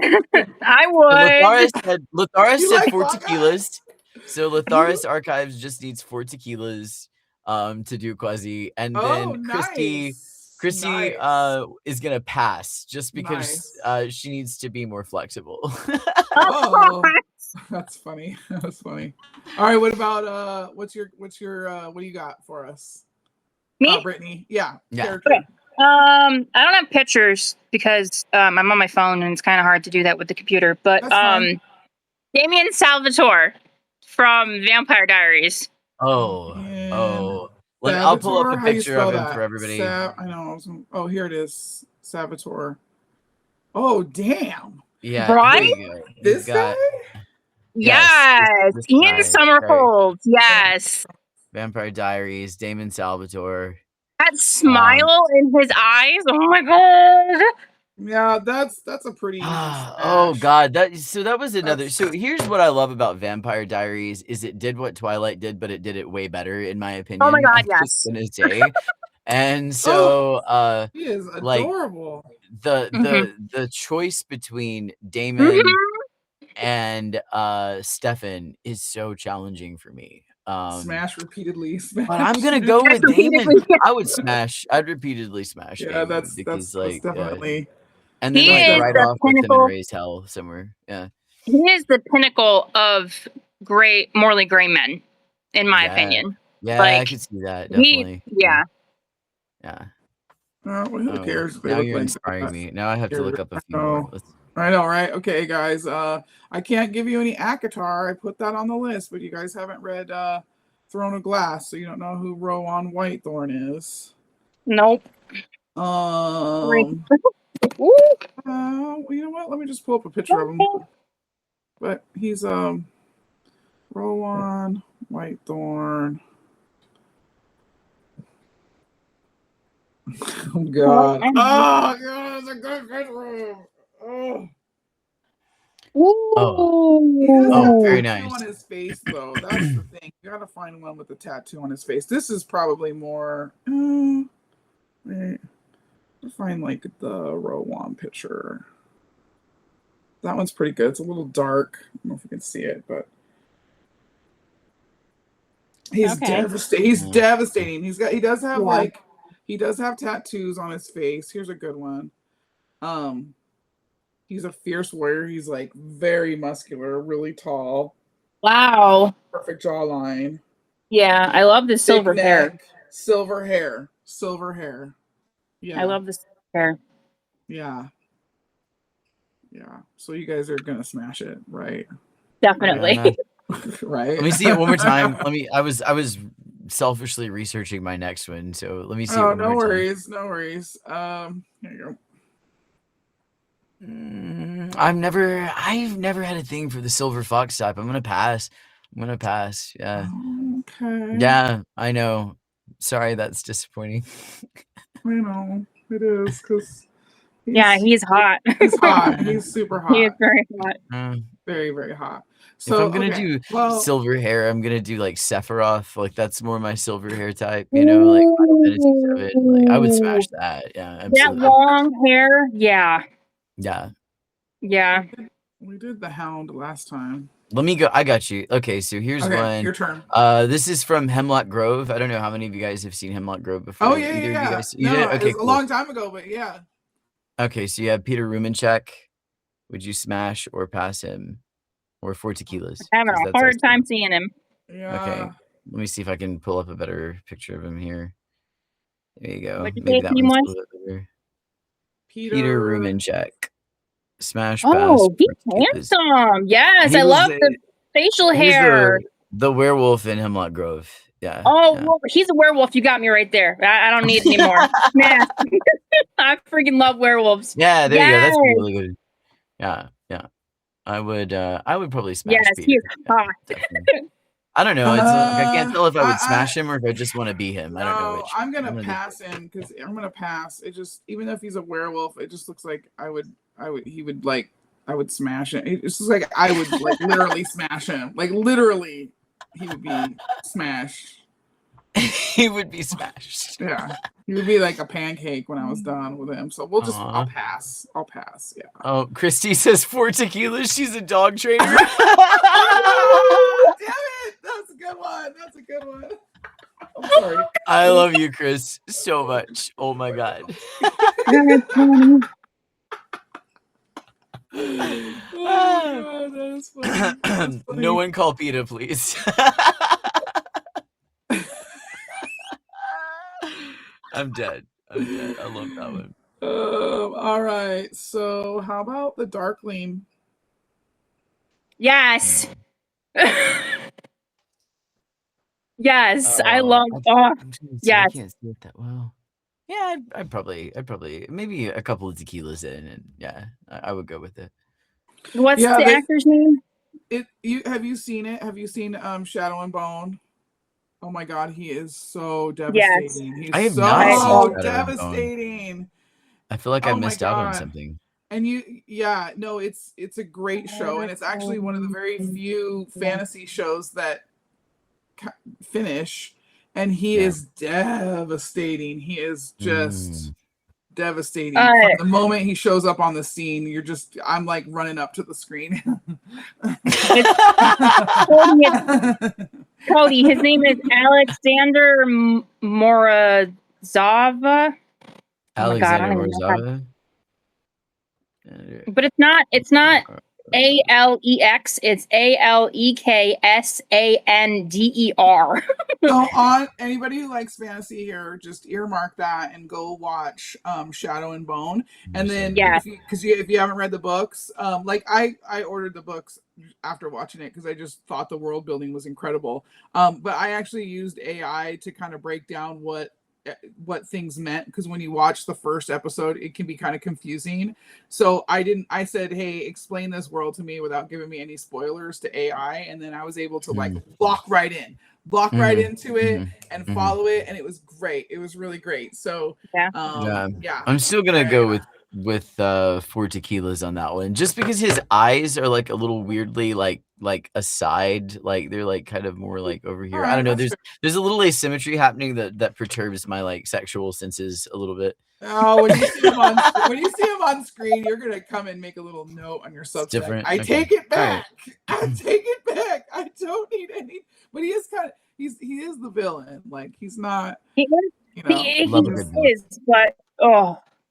I would. So Lothara said 4 tequilas. So Lotharis Archives just needs 4 tequilas to do Quasi. And then Christy is gonna pass just because she needs to be more flexible. That's funny. That's funny. All right, what about what do you got for us? Me? Brittany. Yeah. Character. Okay. I don't have pictures because I'm on my phone and it's kind of hard to do that with the computer. But Damien Salvatore from Vampire Diaries. I'll pull up a picture of him for everybody. I know. Oh, here it is. Salvatore. Oh, damn. Yeah. Right? This guy? Yes. This Ian guy. Somerhalder. Yes. Vampire Diaries, Damon Salvatore. That smile in his eyes. Oh my god. Yeah, that's a pretty oh god, that was another. So here's what I love about Vampire Diaries is it did what Twilight did, but it did it way better in my opinion. Oh my god, yes. And so he is adorable. Like, the choice between Damon and Stefan is so challenging for me. Smash repeatedly. But I'm gonna go with Damon. I'd repeatedly smash. Yeah, Damon that's definitely. And then right off with him and Ray's Hell somewhere. Yeah. He is the pinnacle of morally gray men, in my opinion. Yeah, I could see that definitely. Yeah. Well, who cares? Now you're inspiring me. Now I have to look up a few more. I know, right? Okay, guys. I can't give you any ACOTAR. I put that on the list, but you guys haven't read Throne of Glass, so you don't know who Rowan Whitethorn is. Nope. Well, you know what? Let me just pull up a picture of him. But he's Rowan Whitethorn. Oh god. Oh god, it's a good picture. Very nice. On his face, though. That's the thing. You gotta find one with a tattoo on his face. This is probably more. Wait, find like the Rowan picture. That one's pretty good. It's a little dark. I don't know if you can see it, but he's devastating. He's devastating. He does have tattoos on his face. Here's a good one. He's a fierce warrior. He's like very muscular, really tall. Wow. Perfect jawline. Yeah, I love the silver hair. Silver hair. Silver hair. Yeah. I love the silver hair. Yeah. Yeah. So you guys are gonna smash it, right? Definitely. Right. Let me see it one more time. I was selfishly researching my next one, so let me see it one no more worries, no worries. Here you go. I've never had a thing for the silver fox type. I'm gonna pass. Yeah. Okay. Yeah, I know. Sorry, that's disappointing. I know it is because he's hot. He's hot. He's super hot. He is very hot. Very, very hot. So if I'm gonna do silver hair, I'm gonna do like Sephiroth. Like that's more my silver hair type. You know, like Final Fantasy VII. Like I would smash that. Yeah, absolutely. That long hair. Yeah. Yeah. Yeah. We did the Hound last time. Let me go. I got you. Okay, so here's one. Your turn. This is from Hemlock Grove. I don't know how many of you guys have seen Hemlock Grove before. Oh yeah, yeah. You guys, you did? Okay, cool. A long time ago, but yeah. Okay, so you have Peter Rumenchek. Would you smash or pass him, or 4 tequilas? I'm having a hard time seeing him. Yeah. Okay, let me see if I can pull up a better picture of him here. There you go. Maybe that one's a little bit better. Peter Rumenchek. Smash pass. Oh, he's handsome. Yes, I love the facial hair. The werewolf in Hemlock Grove. Yeah. Oh, well, he's a werewolf. You got me right there. I don't need any more. Nah. I freaking love werewolves. Yeah, there you go. That's really good. Yeah, yeah. I would probably smash. Yes, Peter. he's hot. I don't know. It's I can't tell if I would smash him or if I just want to be him. I don't know which. I'm gonna pass him because I'm gonna pass. It just, even if he's a werewolf, it just looks like I would smash him. It's just like I would like literally smash him. Like literally, he would be smashed. He would be smashed. Yeah, he would be like a pancake when I was done with him. So we'll just, I'll pass. Yeah. Oh, Christy says 4 tequilas. She's a dog trainer. Damn it! That's a good one. I'm sorry. I love you, Chris, so much. Oh my god. Oh, God, that is funny. That's funny. No one call PETA, please. I'm dead. I love that one. All right. So how about the Darkling? Yes. Yes, I love. Yes. I can't see it that well. Yeah, I'd probably maybe a couple of tequilas in, and yeah, I would go with it. What's the actor's name? Have you seen it? Have you seen Shadow and Bone? Oh my God, he is so devastating. Yes. He's so devastating. I feel like I missed out on something. And it's a great show, and it's actually one of the very few fantasy shows that finish. And he is devastating. He is just devastating. From the moment he shows up on the scene, I'm like running up to the screen. Cody, his name is Alexander Morozova. Alexander Morozova. But it's not Alex, it's Aleksander. So on anybody who likes fantasy here, just earmark that and go watch Shadow and Bone. And then if you haven't read the books, like I ordered the books after watching it because I just thought the world building was incredible. But I actually used AI to kind of break down what things meant, because when you watch the first episode it can be kind of confusing. So I said, hey, explain this world to me without giving me any spoilers to AI, and then I was able to like block right into it and follow it, and it was great. It was really great. So I'm still gonna go with 4 tequilas on that one, just because his eyes are like a little weirdly like aside, like they're like kind of more like over here. I don't know, there's a little asymmetry happening that perturbs my like sexual senses a little bit. Oh, when you see him on screen, you're gonna come and make a little note on your Substack. I take it back. I take it back. I don't need any. But he is he is the villain. Like he's not. He is, but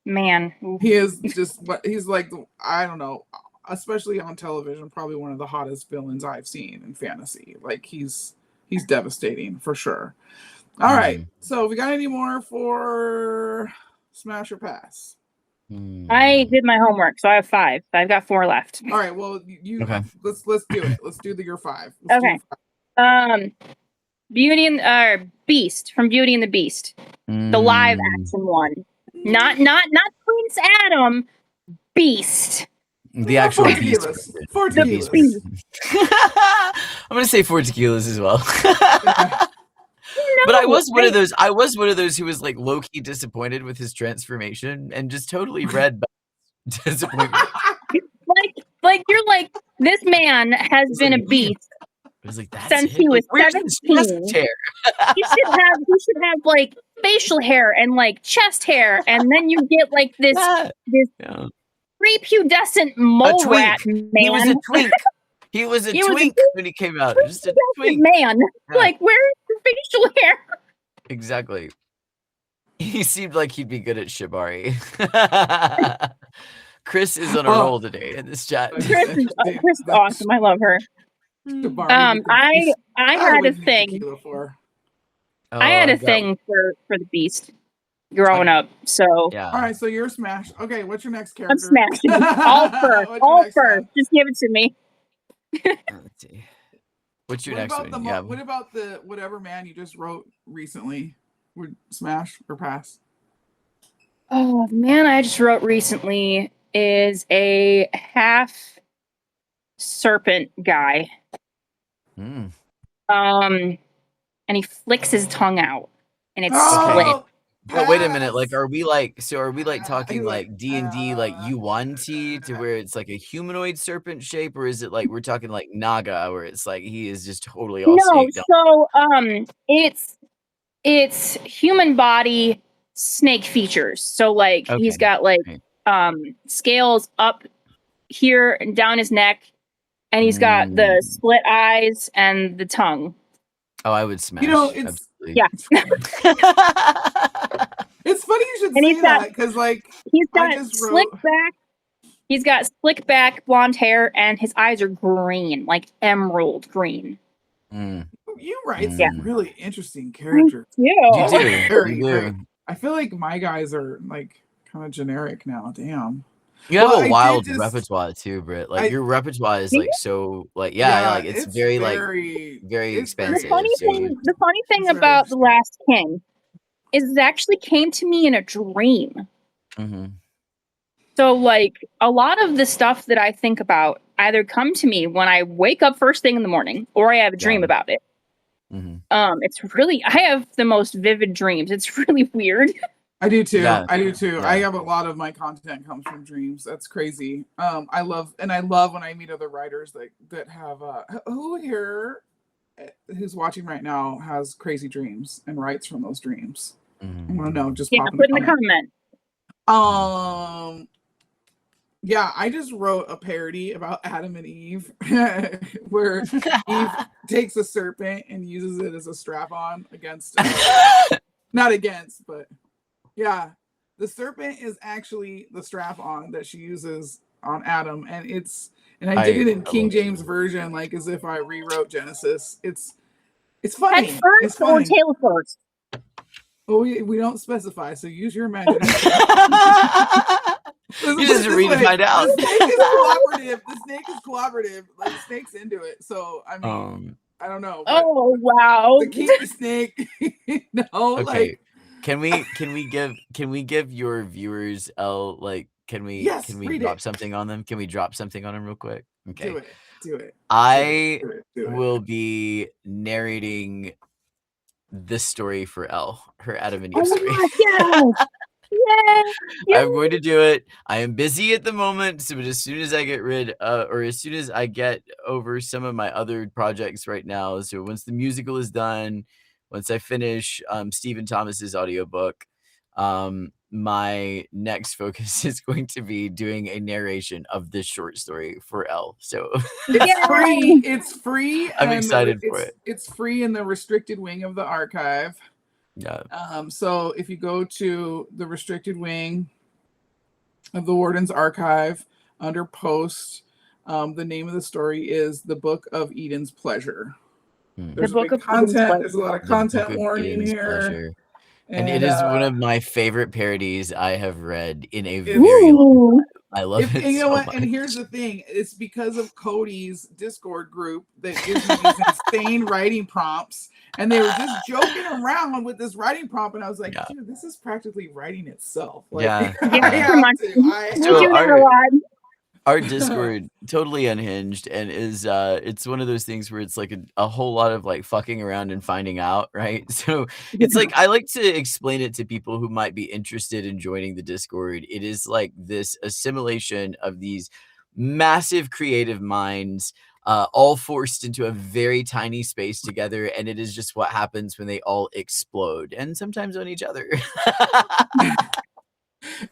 Man. He is just what he's like. I don't know, especially on television, probably one of the hottest villains I've seen in fantasy. Like he's devastating for sure. All right, so we got any more for Smash or Pass? I did my homework, so I have 5. I've got 4 left. All right, well, let's do it. Let's do your 5. Okay. Beauty and Beast from Beauty and the Beast, the live action one, not Prince Adam, Beast. The actual Beast. 4 tequilas. I'm gonna say 4 tequilas as well. But I was one of those. I was one of those who was like low key disappointed with his transformation and just totally read disappointment. like you're like, this man has been a beast. It was like since he was 17. He should have like facial hair and like chest hair, and then you get like this prepubescent mole rat man. He was a twink. He was a twink when he came out. Just a twink man. Yeah. Like, where's the facial hair? Exactly. He seemed like he'd be good at Shibari. Chris is on a roll today in this chat. Chris is awesome. I love her. I had a thing. I had a thing for the Beast growing up. So yeah. All right, so you're Smash. Okay, what's your next character? I'm smashing. all first. Just give it to me. Let's see. What's your next one? What about the whatever man you just wrote recently? Would Smash or Pass? Oh, the man I just wrote recently is a half serpent guy. And he flicks his tongue out, and it's split. But wait a minute, like, are we talking like D&D like Yuan-Ti to where it's like a humanoid serpent shape, or is it like we're talking like Naga where it's like he is just totally all snaked up? So it's human body snake features. So like he's got like scales up here and down his neck, and he's got the split eyes and the tongue. Oh, I would smash. It's it's funny you should say that because like he's got slick back blonde hair, and his eyes are green, like emerald green. You write some really interesting characters. You do. I feel like my guys are like kind of generic now. Damn. You have a wild repertoire too, Britt. Like your repertoire is like so like like it's very expensive. The funny thing about The Last King is it actually came to me in a dream. So like a lot of the stuff that I think about either come to me when I wake up first thing in the morning, or I have a dream about it. It's really, I have the most vivid dreams. It's really weird. I do too. Yeah. I have a lot of my content comes from dreams. That's crazy. I love when I meet other writers that have who here who's watching right now has crazy dreams and writes from those dreams. I want to know. Just put in the comment. Yeah, I just wrote a parody about Adam and Eve where Eve takes a serpent and uses it as a strap-on against not against, but yeah, the serpent is actually the strap-on that she uses on Adam, and I did it in King James version, like as if I rewrote Genesis. It's funny. Head first or tail first? Well, we don't specify, so use your imagination. You just read to find out. The snake is cooperative. The snake is cooperative. Like the snake's into it. So I mean, I don't know. Oh wow! To keep the snake. No, okay. Like. Can we give your viewers can we drop something on them? Can we drop something on them real quick? Okay. Do it. I will be narrating this story for Elle, her Adam and Eve story. Yay! I'm going to do it. I am busy at the moment, so as soon as I get as soon as I get over some of my other projects right now, so once the musical is done, once I finish Stephen Thomas's audiobook, my next focus is going to be doing a narration of this short story for Elle. So it's free. It's free. I'm excited for it. It's free in the restricted wing of the archive. Yeah. So if you go to the restricted wing of the Warden's archive under post. The name of the story is The Book of Eden's Pleasure. There's a lot of content warning here. And it is one of my favorite parodies I have read in a very long time. I love it so much. And here's the thing. It's because of Cody's Discord group that gives me these insane writing prompts. And they were just joking around with this writing prompt. And I was like, dude, this is practically writing itself. Like, our Discord totally unhinged and is it's one of those things where it's like a whole lot of like fucking around and finding out, right? So it's like I like to explain it to people who might be interested in joining the Discord. It is like this assimilation of these massive creative minds all forced into a very tiny space together, and it is just what happens when they all explode, and sometimes on each other.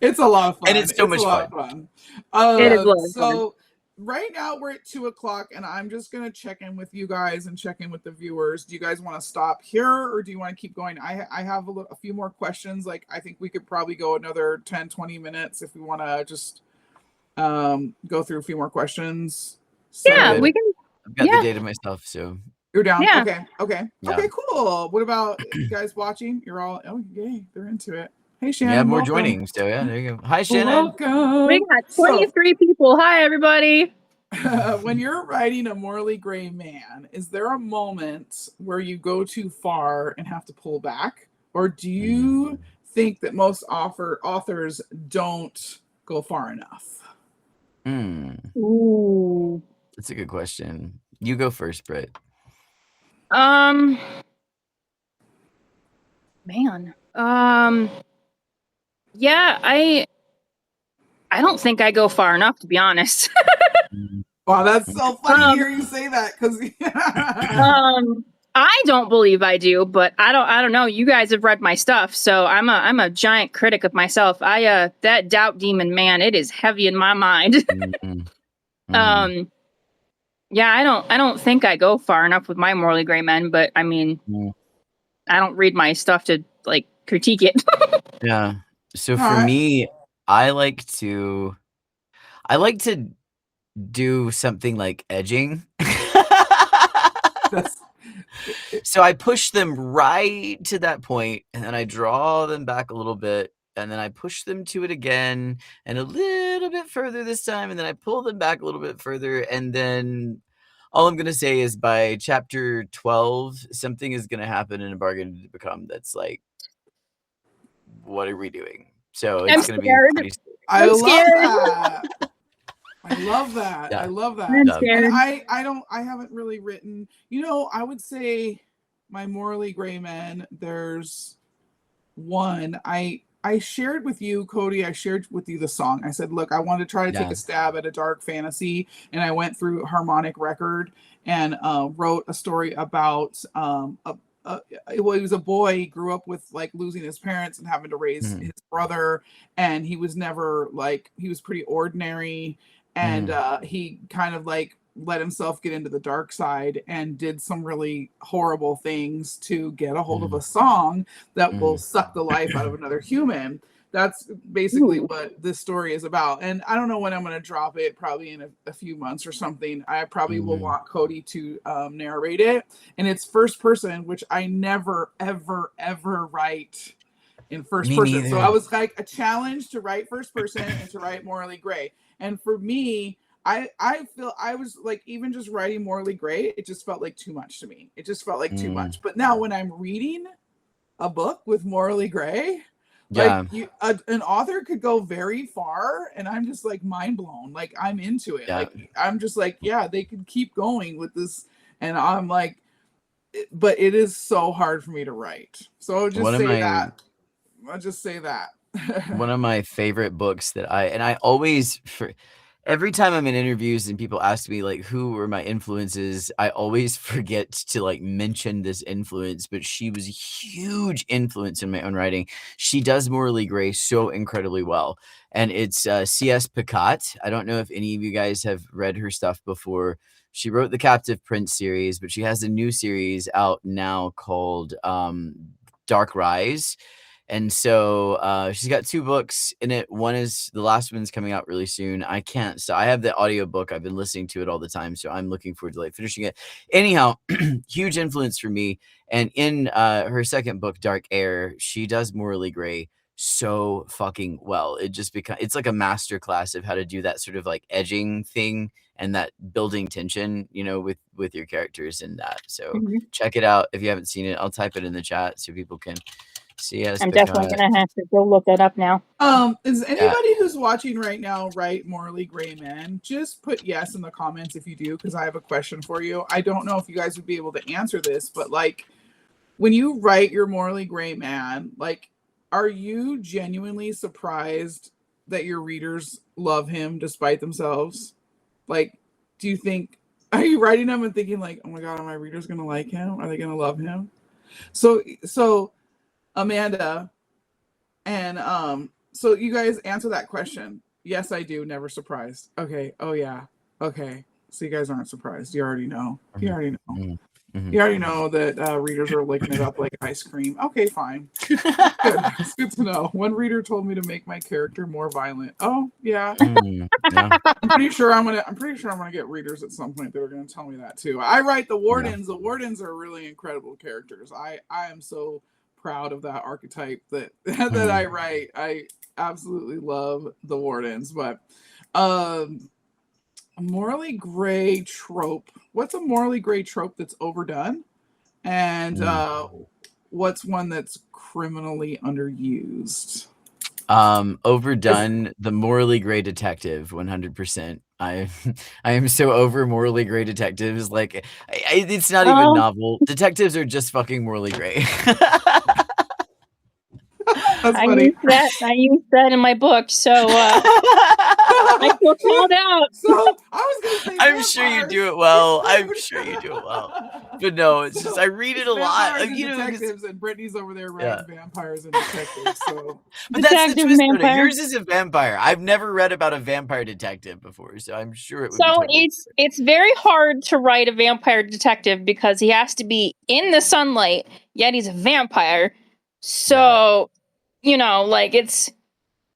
It's a lot of fun. And it's so much fun. It is so right now we're at 2:00 and I'm just going to check in with you guys and check in with the viewers. Do you guys want to stop here or do you want to keep going? I have a few more questions. Like I think we could probably go another 10-20 minutes if we want to just go through a few more questions. Yeah, we can. I've got the data myself, so you're down. Yeah. Okay, cool. What about you guys watching? You're all yay, they're into it. Hey, Shannon. Yeah, more joining. So yeah, there you go. Hi, Shannon. Welcome. We got 23 people. Hi, everybody. When you're writing a morally gray man, is there a moment where you go too far and have to pull back? Or do you think that most authors don't go far enough? Ooh. That's a good question. You go first, Britt. Man. Yeah, I don't think I go far enough, to be honest. Wow, that's so funny to hear you say that, because I don't believe I do, but I don't know. You guys have read my stuff, so I'm a giant critic of myself. That doubt demon, man, it is heavy in my mind. Yeah, I don't think I go far enough with my morally gray men, but I mean, I don't read my stuff to like critique it. Yeah. So for me, I like to do something like edging. So I push them right to that point, and then I draw them back a little bit, and then I push them to it again, and a little bit further this time, and then I pull them back a little bit further, and then all I'm gonna say is by chapter 12, something is gonna happen in A Bargain to Become that's like, what are we doing? So it's going to be pretty scary. I love that. Yeah. I love that. And I haven't really written, I would say my morally gray men, there's one. I shared with you, Cody, I shared with you the song. I said, look, I wanted to try to take a stab at a dark fantasy. And I went through Harmonic Record and wrote a story about he was a boy. He grew up with like losing his parents and having to raise his brother, and he was never he was pretty ordinary, and he kind of like let himself get into the dark side and did some really horrible things to get a hold of a song that will suck the life out of another human. That's basically what this story is about. And I don't know when I'm going to drop it, probably in a few months or something. I probably will want Cody to narrate it. And it's first person, which I never, ever, ever write in first person. Neither. So I was like a challenge to write first person and to write morally gray. And for me, I feel I was like, even just writing morally gray, it just felt like too much to me. It just felt like too much. But now when I'm reading a book with morally gray, like an author could go very far, and I'm just like mind blown. Like I'm into it. Like I'm just like, they could keep going with this, and I'm like, but it is so hard for me to write. So I'll just say that. One of my favorite books that I always every time I'm in interviews and people ask me like who were my influences, I always forget to like mention this influence, but she was a huge influence in my own writing. She does morally gray so incredibly well, and it's C.S. Pacat. I don't know if any of you guys have read her stuff before. She wrote the Captive Prince series, but she has a new series out now called Dark Rise. And so she's got 2 books in it. The last one's coming out really soon. I have the audiobook. I've been listening to it all the time, so I'm looking forward to like finishing it. Anyhow, huge influence for me. And in her second book, Dark Air, she does Morally Gray so fucking well. It's like a master class of how to do that sort of like edging thing and that building tension, with your characters in that. So check it out if you haven't seen it. I'll type it in the chat so people can see us. I'm definitely gonna have to go look that up now. Is anybody who's watching right now write Morally Gray Men? Just put yes in the comments if you do, because I have a question for you. I don't know if you guys would be able to answer this, but like when you write your Morally Gray Man, like, are you genuinely surprised that your readers love him despite themselves? Like, are you writing them and thinking like, oh my God, are my readers going to like him? Are they going to love him? So Amanda and so you guys answer that question. Yes, I do. Never surprised. Okay. Oh yeah. Okay. So you guys aren't surprised. You already know. You already know. Mm-hmm. You already know that readers are licking it up like ice cream. Okay, fine. Good. It's good to know. One reader told me to make my character more violent. Oh yeah. Yeah. I'm pretty sure I'm gonna get readers at some point that are gonna tell me that too. I write the Wardens. Yeah. The Wardens are really incredible characters. I am so proud of that archetype that I write. I absolutely love the Wardens, but a morally gray trope. What's a morally gray trope that's overdone? And what's one that's criminally underused? Overdone, the morally gray detective, 100%. I am so over morally gray detectives. Like, it's not even novel. Detectives are just fucking morally gray. I used that in my book, so I feel called out. So I was gonna say, I'm sure you do it well. But no, it's just I read it a lot. Like, detectives, and Brittany's over there writing vampires and detectives. So, but that's the twist. Yours is a vampire. I've never read about a vampire detective before, so I'm sure it would. So it's very hard to write a vampire detective because he has to be in the sunlight, yet he's a vampire. So. Like it's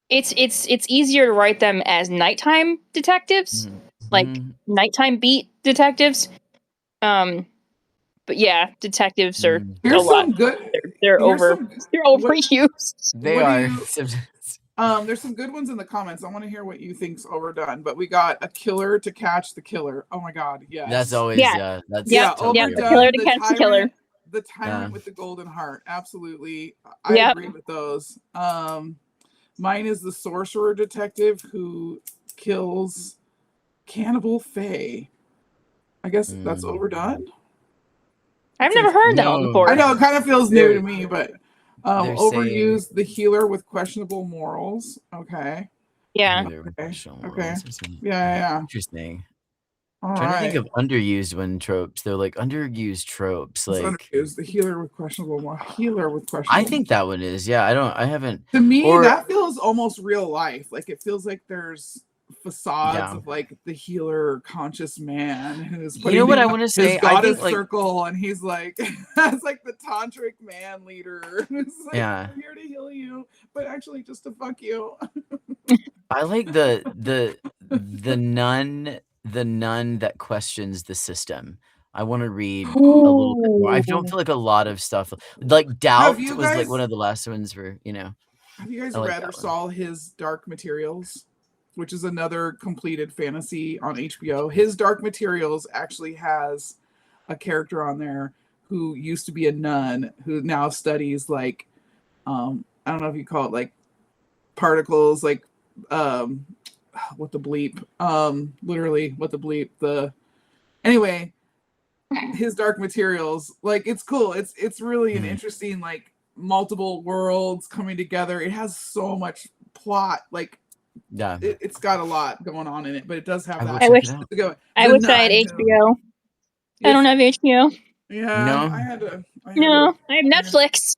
easier to write them as nighttime detectives, like nighttime beat detectives. But yeah, detectives are a lot. They're overused. They are. There's some good ones in the comments. I want to hear what you think's overdone. But we got a killer to catch the killer. Oh my God, yes. That's always overdone. The killer to catch the killer. The tyrant with the golden heart. Absolutely. I agree with those. Mine is the sorcerer detective who kills Cannibal Faye. I guess that's overdone. I've never heard that one before. I know it kind of feels new to me, but overused the healer with questionable morals. Okay. Yeah. Okay. Yeah. Interesting. I'm trying to think of underused tropes. They're like underused tropes. Like underused, the healer with questionable. I think that one is. Yeah, I haven't. To me, that feels almost real life. Like it feels like there's facades of like the healer conscious man who's what I want to say. I think circle, and he's like that's like the tantric man leader. Who's like, I'm here to heal you, but actually just to fuck you. I like the nun. The nun that questions the system. I want to read a little bit more. I don't feel like a lot of stuff like Doubt was like one of the last ones for Have you guys read or saw his Dark Materials, which is another completed fantasy on HBO? His Dark Materials actually has a character on there who used to be a nun who now studies like I don't know if you call it like particles, like what the bleep, literally what the bleep, anyway, his Dark Materials, like it's cool. It's really an interesting, like multiple worlds coming together. It has so much plot, like it's got a lot going on in it, but it does have that. I wish I had HBO. I don't have HBO. Yeah, no. I have Netflix.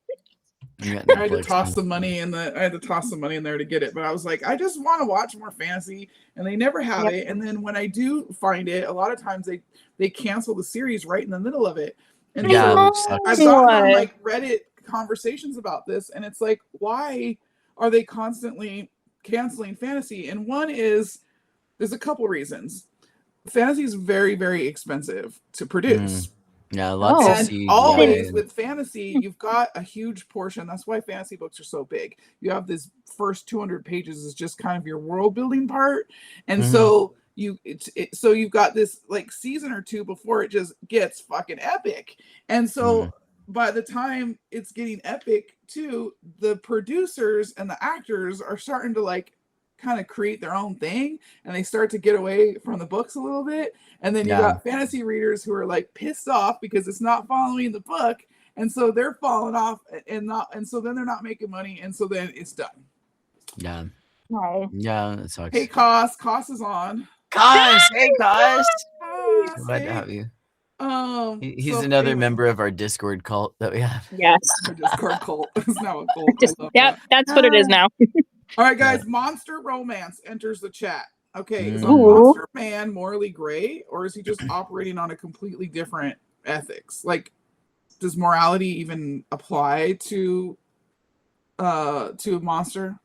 I had to toss some money in there to get it, but I was like, I just want to watch more fantasy, and they never have it. And then when I do find it, a lot of times they cancel the series right in the middle of it. And I've gotten on like Reddit conversations about this, and it's like, why are they constantly canceling fantasy? And one is, there's a couple reasons. Fantasy is very, very expensive to produce. Yeah, lots of And CGI. always with fantasy, you've got a huge portion. That's why fantasy books are so big. You have this first 200 pages is just kind of your world building part, and so so you've got this like season or two before it just gets fucking epic. And so by the time it's getting epic too, the producers and the actors are starting to like kind of create their own thing, and they start to get away from the books a little bit. And then you got fantasy readers who are like pissed off because it's not following the book, and so they're falling off, and so then they're not making money, and so then it's done. Yeah. No. Yeah, that sucks. Hey, Koss is on. Koss, hey Koss. Glad to have you. He's So another anyway, member of our Discord cult that we have. Yes. our Discord cult is now a cult. That's what it is now. All right, guys. Monster romance enters the chat. Okay, is a Ooh. monster man morally gray, or is he just operating on a completely different ethics? Like, does morality even apply to a monster?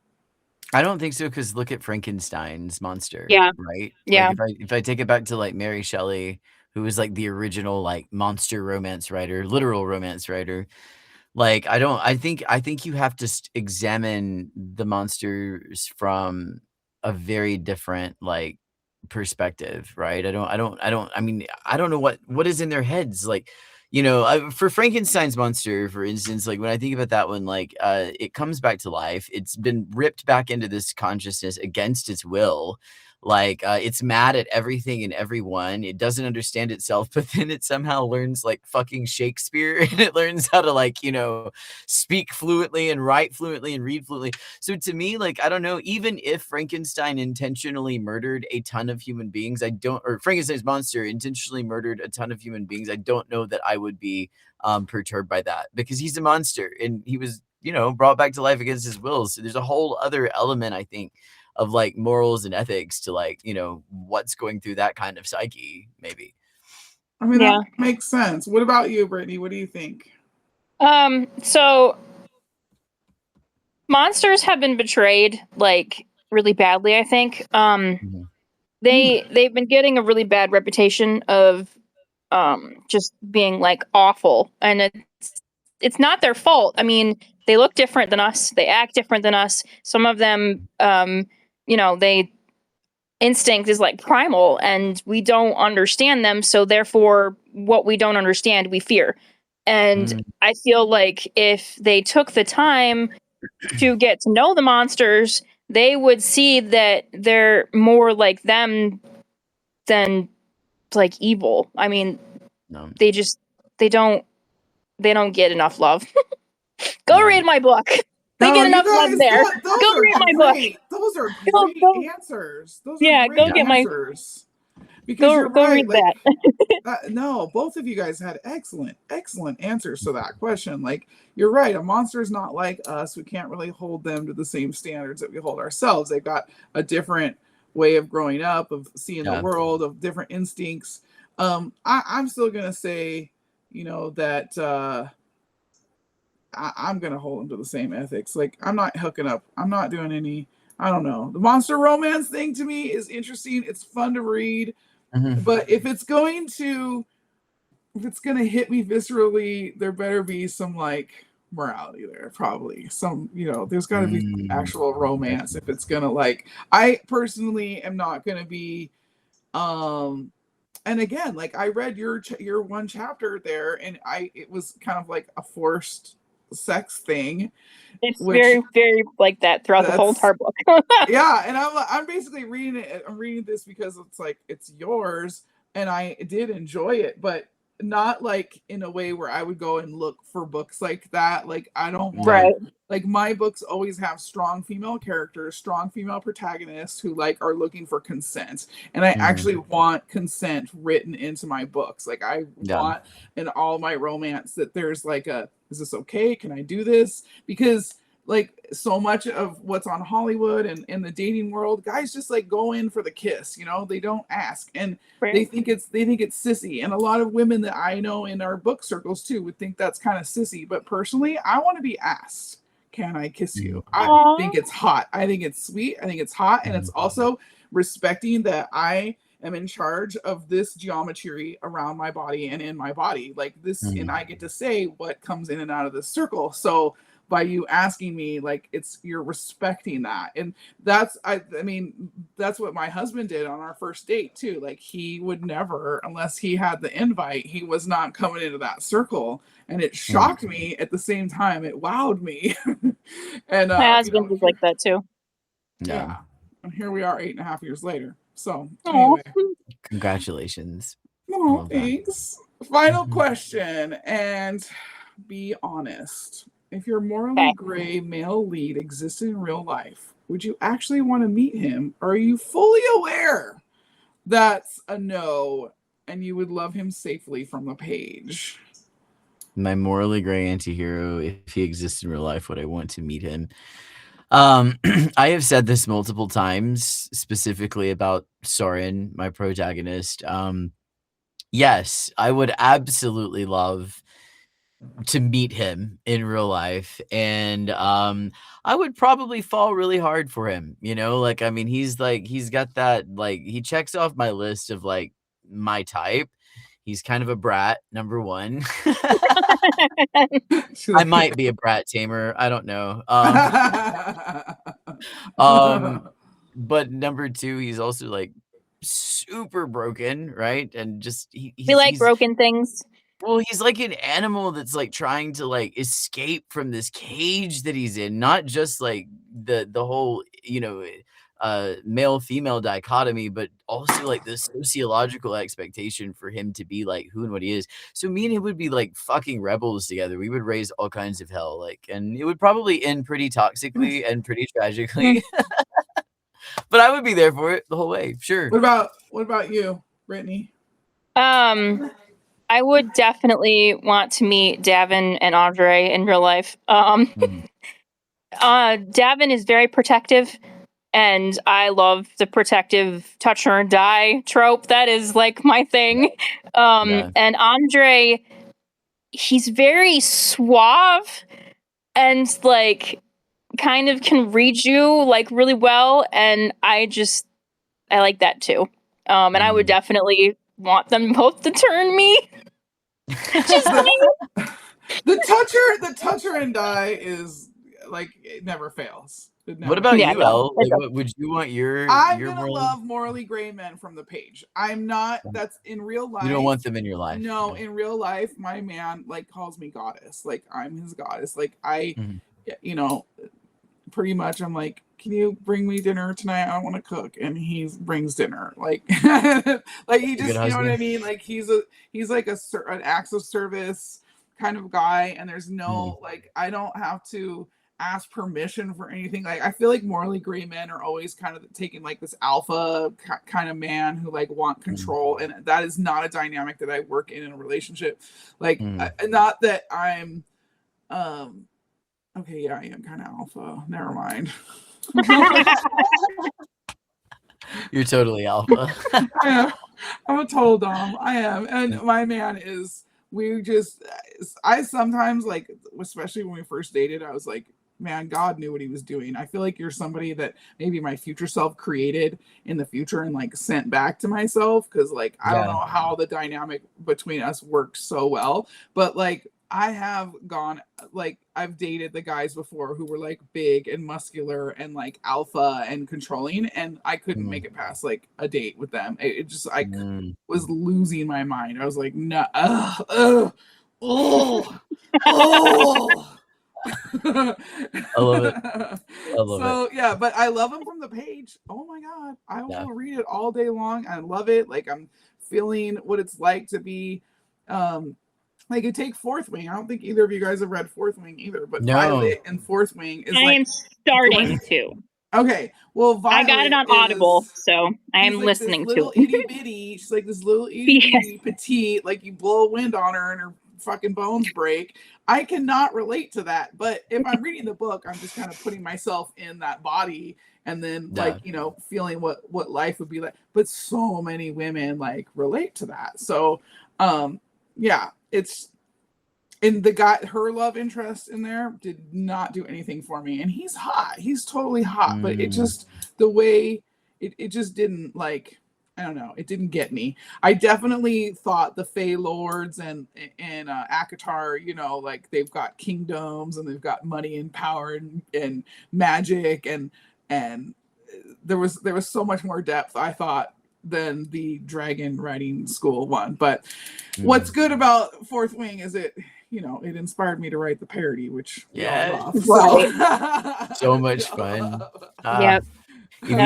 I don't think so, because look at Frankenstein's monster. Yeah. Right? Yeah. Like if I take it back to like Mary Shelley, who was like the original like monster romance writer, literal romance writer. Like I think you have to examine the monsters from a very different like perspective, right? I mean, I don't know what is in their heads. Like, for Frankenstein's monster, for instance, like when I think about that one, like it comes back to life. It's been ripped back into this consciousness against its will. Like it's mad at everything and everyone. It doesn't understand itself, but then it somehow learns like fucking Shakespeare, and it learns how to like, speak fluently and write fluently and read fluently. So to me, like, I don't know, even if Frankenstein intentionally murdered a ton of human beings, or Frankenstein's monster intentionally murdered a ton of human beings, I don't know that I would be perturbed by that, because he's a monster and he was, brought back to life against his will. So there's a whole other element, I think, of like morals and ethics to like, what's going through that kind of psyche, maybe. I mean, that makes sense. What about you, Brittany? What do you think? So monsters have been betrayed like really badly, I think. They've been getting a really bad reputation of just being like awful, and it's not their fault. I mean, they look different than us, they act different than us. Some of them they instinct is like primal, and we don't understand them, so therefore what we don't understand we fear. And I feel like if they took the time to get to know the monsters, they would see that they're more like them than like evil. I mean, they don't get enough love. Go read my book. They get enough love there. Go read my book. Those are great answers. Those are great go get answers. Because you're go right. read that. No, both of you guys had excellent answers to that question. Like, you're right. A monster is not like us. We can't really hold them to the same standards that we hold ourselves. They've got a different way of growing up, of seeing the world, of different instincts. I'm still gonna say, that I'm gonna hold them to the same ethics. Like, I'm not hooking up. I'm not doing any. I don't know. The monster romance thing to me is interesting. It's fun to read, but if it's going to hit me viscerally, there better be some like morality there. Probably some. There's got to be some actual romance. If it's gonna like, I personally am not gonna be. And again, like, I read your one chapter there, and it was kind of like a forced sex thing. It's very, very like that throughout the whole entire book. Yeah, and I'm basically reading it. I'm reading this because it's like it's yours, and I did enjoy it, but not like in a way where I would go and look for books like that. Like, I don't want like, my books always have strong female characters, strong female protagonists who like are looking for consent, and I actually want consent written into my books. Like, I want in all my romance that there's like is this okay? Can I do this? Because like so much of what's on Hollywood and in the dating world, guys just like go in for the kiss, you know, they don't ask, and they think it's sissy. And a lot of women that I know in our book circles too would think that's kind of sissy. But personally, I want to be asked, can I kiss you? I think it's hot. I think it's sweet. I think it's hot. And it's also respecting that I am in charge of this geometry around my body and in my body, like this, and I get to say what comes in and out of this circle. So by you asking me, like, you're respecting that. And that's, I mean, that's what my husband did on our first date too. Like, he would never, unless he had the invite, he was not coming into that circle. And it shocked me at the same time. It wowed me. And my husband was like that too. Yeah. And here we are 8.5 years later. So anyway. Congratulations. Oh, thanks. Final question, and be honest. If your morally gray male lead existed in real life, would you actually want to meet him? Or are you fully aware that's a no and you would love him safely from the page? My morally gray anti-hero, if he exists in real life, would I want to meet him? I have said this multiple times, specifically about Soren, my protagonist. Yes, I would absolutely love to meet him in real life, and I would probably fall really hard for him, you know, like, I mean, he's got that, like, he checks off my list of like my type. He's kind of a brat, number one. I might be a brat tamer, I don't know. But number two, he's also like super broken, right? And just we like broken things. Well, he's like an animal that's like trying to like escape from this cage that he's in, not just like the whole, you know, male female dichotomy, but also like the sociological expectation for him to be like who and what he is. So me and him would be like fucking rebels together. We would raise all kinds of hell, like, and it would probably end pretty toxically and pretty tragically. But I would be there for it the whole way. Sure. What about you, Brittany? I would definitely want to meet Davin and Andre in real life. Davin is very protective, and I love the protective touch her and die trope. That is like my thing. And Andre, he's very suave and like kind of can read you like really well, and I like that too. And I would definitely want them both to turn me. The toucher and die is like, it never fails. What about you, Elle? Like, what would you want I'm gonna love morally gray men from the page. I'm not. That's in real life. You don't want them in your life. No, in real life, my man like calls me goddess. Like, I'm his goddess. Like, I, you know, pretty much I'm like, can you bring me dinner tonight? I don't want to cook. And he brings dinner. Like, like he just, you know what I mean? Like, he's like an acts of service kind of guy. And there's no, like, I don't have to ask permission for anything. Like, I feel like morally gray men are always kind of taking like this alpha kind of man who like want control. And that is not a dynamic that I work in a relationship. Like, not that I'm, okay, yeah, I am kind of alpha. Never mind. You're totally alpha. I'm a total dom. I am. And my man is, I sometimes, like, especially when we first dated, I was like, man, God knew what he was doing. I feel like you're somebody that maybe my future self created in the future and like sent back to myself. Cause like, I don't know how the dynamic between us worked so well, but like, I have I've dated the guys before who were like big and muscular and like alpha and controlling, and I couldn't make it past like a date with them. It just, I was losing my mind. I was like, no, I love it. Yeah, but I love him from the page. Oh my God. I will read it all day long. I love it. Like, I'm feeling what it's like to be, like, you take Fourth Wing. I don't think either of you guys have read Fourth Wing either, but Violet and Fourth Wing is I am starting to. Okay, well, Violet, I got it on Audible, so I am like listening to it. Itty bitty. She's like this little itty bitty petite, like you blow wind on her and her fucking bones break. I cannot relate to that. But if I'm reading the book, I'm just kind of putting myself in that body and then like, you know, feeling what life would be like. But so many women like relate to that. So yeah, it's, and the guy, her love interest in there did not do anything for me. And he's hot. He's totally hot. But it just, the way it just didn't like, I don't know. It didn't get me. I definitely thought the Fey Lords and Akatar, you know, like they've got kingdoms and they've got money and power and magic and there was so much more depth, I thought, than the dragon riding school one. But what's good about Fourth Wing is it, you know, it inspired me to write the parody, which we all love. So much fun. Yep. If you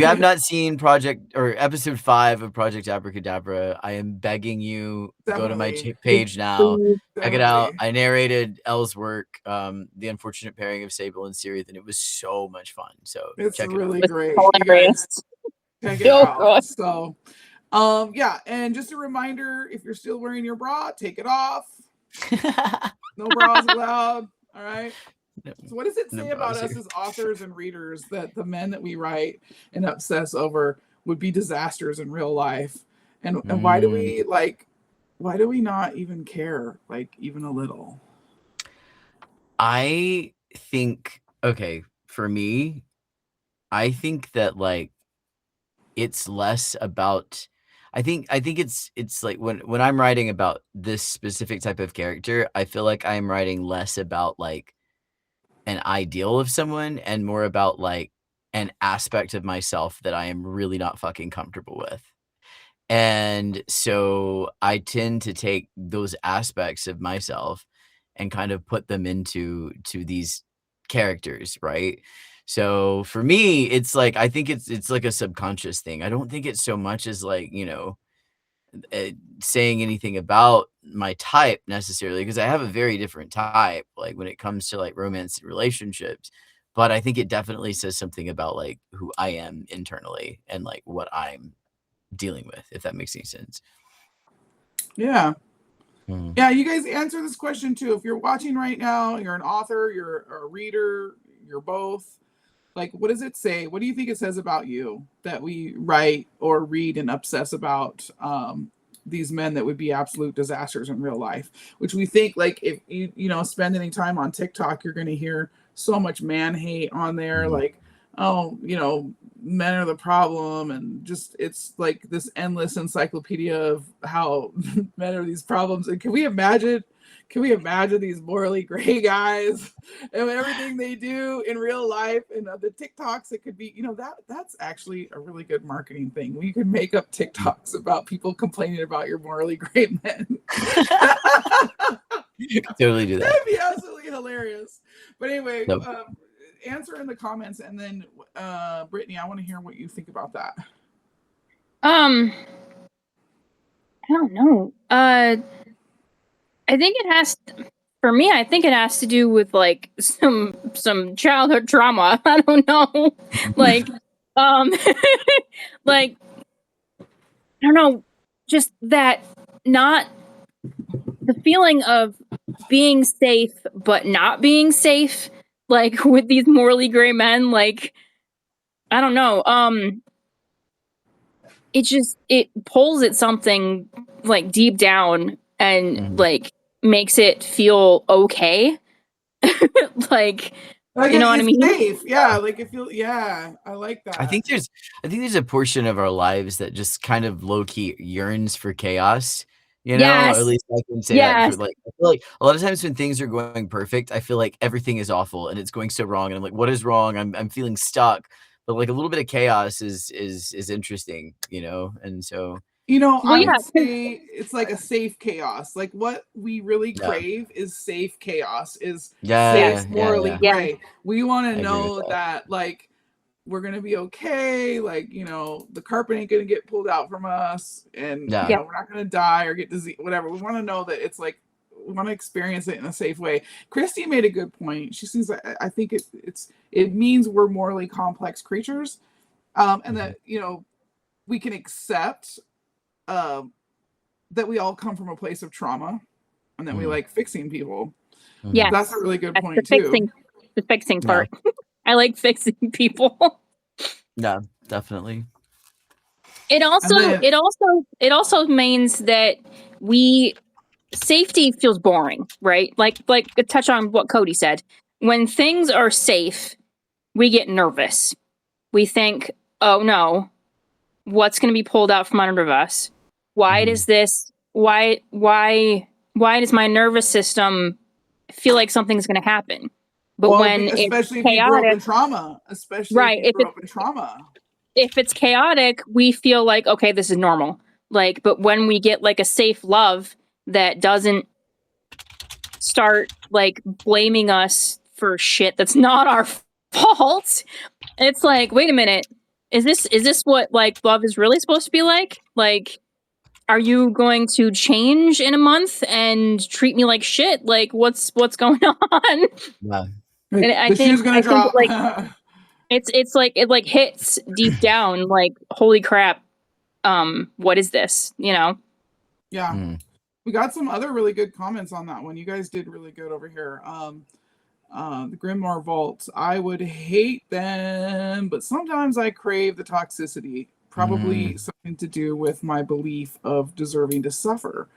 have not seen, Project or episode 5 of Project Abracadabra, I am begging you, go to my page now, check it out. I narrated Elle's work, The Unfortunate Pairing of Sable and Cirith, and it was so much fun. So it's check really it out. great. You guys check it out. So yeah, and just a reminder, if you're still wearing your bra, take it off. No bras allowed. All right. So what does it say about us as authors and readers that the men that we write and obsess over would be disasters in real life? And why do we not even care, like even a little? I think, okay, for me, I think that like it's less about, I think it's like when I'm writing about this specific type of character, I feel like I'm writing less about like an ideal of someone and more about like an aspect of myself that I am really not fucking comfortable with. And so I tend to take those aspects of myself and kind of put them into these characters, right? So for me, it's like, I think it's like a subconscious thing. I don't think it's so much as like, you know, saying anything about my type necessarily, because I have a very different type, like when it comes to like romance and relationships. But I think it definitely says something about like who I am internally and like what I'm dealing with, if that makes any sense. Yeah. Yeah, you guys answer this question too. If you're watching right now, you're an author, you're a reader, you're both. Like, what does it say? What do you think it says about you that we write or read and obsess about these men that would be absolute disasters in real life? Which we think, like, if you know, spend any time on TikTok, you're going to hear so much man hate on there. Like, oh, you know, men are the problem, and just it's like this endless encyclopedia of how men are these problems. And can we imagine these morally gray guys and everything they do in real life and the TikToks? It could be, you know, that's actually a really good marketing thing. We could make up TikToks about people complaining about your morally gray men. Totally do that. That'd be absolutely hilarious. But anyway, answer in the comments, and then Brittany, I want to hear what you think about that. I don't know. I think it has for me, I think it has to do with like some childhood trauma. I don't know. Like like I don't know, just that, not the feeling of being safe but not being safe, like with these morally gray men. Like, I don't know. It pulls at something like deep down and like makes it feel okay. like you know what I mean? Safe. Yeah, like it feels, yeah, I like that. I think there's a portion of our lives that just kind of low-key yearns for chaos, you know? Or at least I can say that for like, I feel like a lot of times when things are going perfect, I feel like everything is awful and it's going so wrong, and I'm like, what is wrong? I'm feeling stuck. But like a little bit of chaos is interesting, you know? And so, you know, I would say it's like a safe chaos. Like what we really crave is safe chaos, is safe, morally gray. We want to know that like we're gonna be okay. Like, you know, the carpet ain't gonna get pulled out from us, and you know, we're not gonna die or get disease, whatever. We want to know that it's like we want to experience it in a safe way. Christy made a good point. She seems like, I think it means we're morally complex creatures, and that, you know, we can accept that we all come from a place of trauma and that we like fixing people. Yeah, that's a really good That's point the fixing part. I like fixing people. Yeah, definitely. It also means that safety feels boring, right? Like to touch on what Cody said. When things are safe, we get nervous. We think, oh no, what's going to be pulled out from under us? Why does my nervous system feel like something's going to happen? But when especially it's chaotic, if you grew up in trauma, if it's chaotic, we feel like, okay, this is normal. Like, but when we get like a safe love that doesn't start like blaming us for shit that's not our fault, it's like, wait a minute, is this what like love is really supposed to be like? Like, are you going to change in a month and treat me like shit? Like, what's going on? Yeah. And I think it's like it like hits deep down, like, holy crap, what is this? You know? Yeah. We got some other really good comments on that one. You guys did really good over here. The Grimoire Vaults, I would hate them, but sometimes I crave the toxicity. Probably something to do with my belief of deserving to suffer.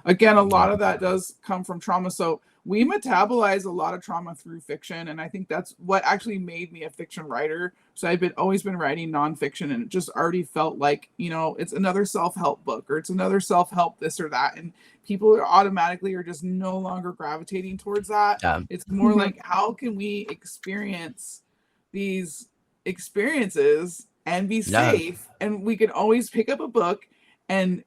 Again, a lot of that does come from trauma. So we metabolize a lot of trauma through fiction, and I think that's what actually made me a fiction writer. So I've always been writing nonfiction, and it just already felt like, you know, it's another self-help book, or it's another self-help this or that, and people are just no longer gravitating towards that. It's more like, how can we experience these experiences and be safe? And we can always pick up a book and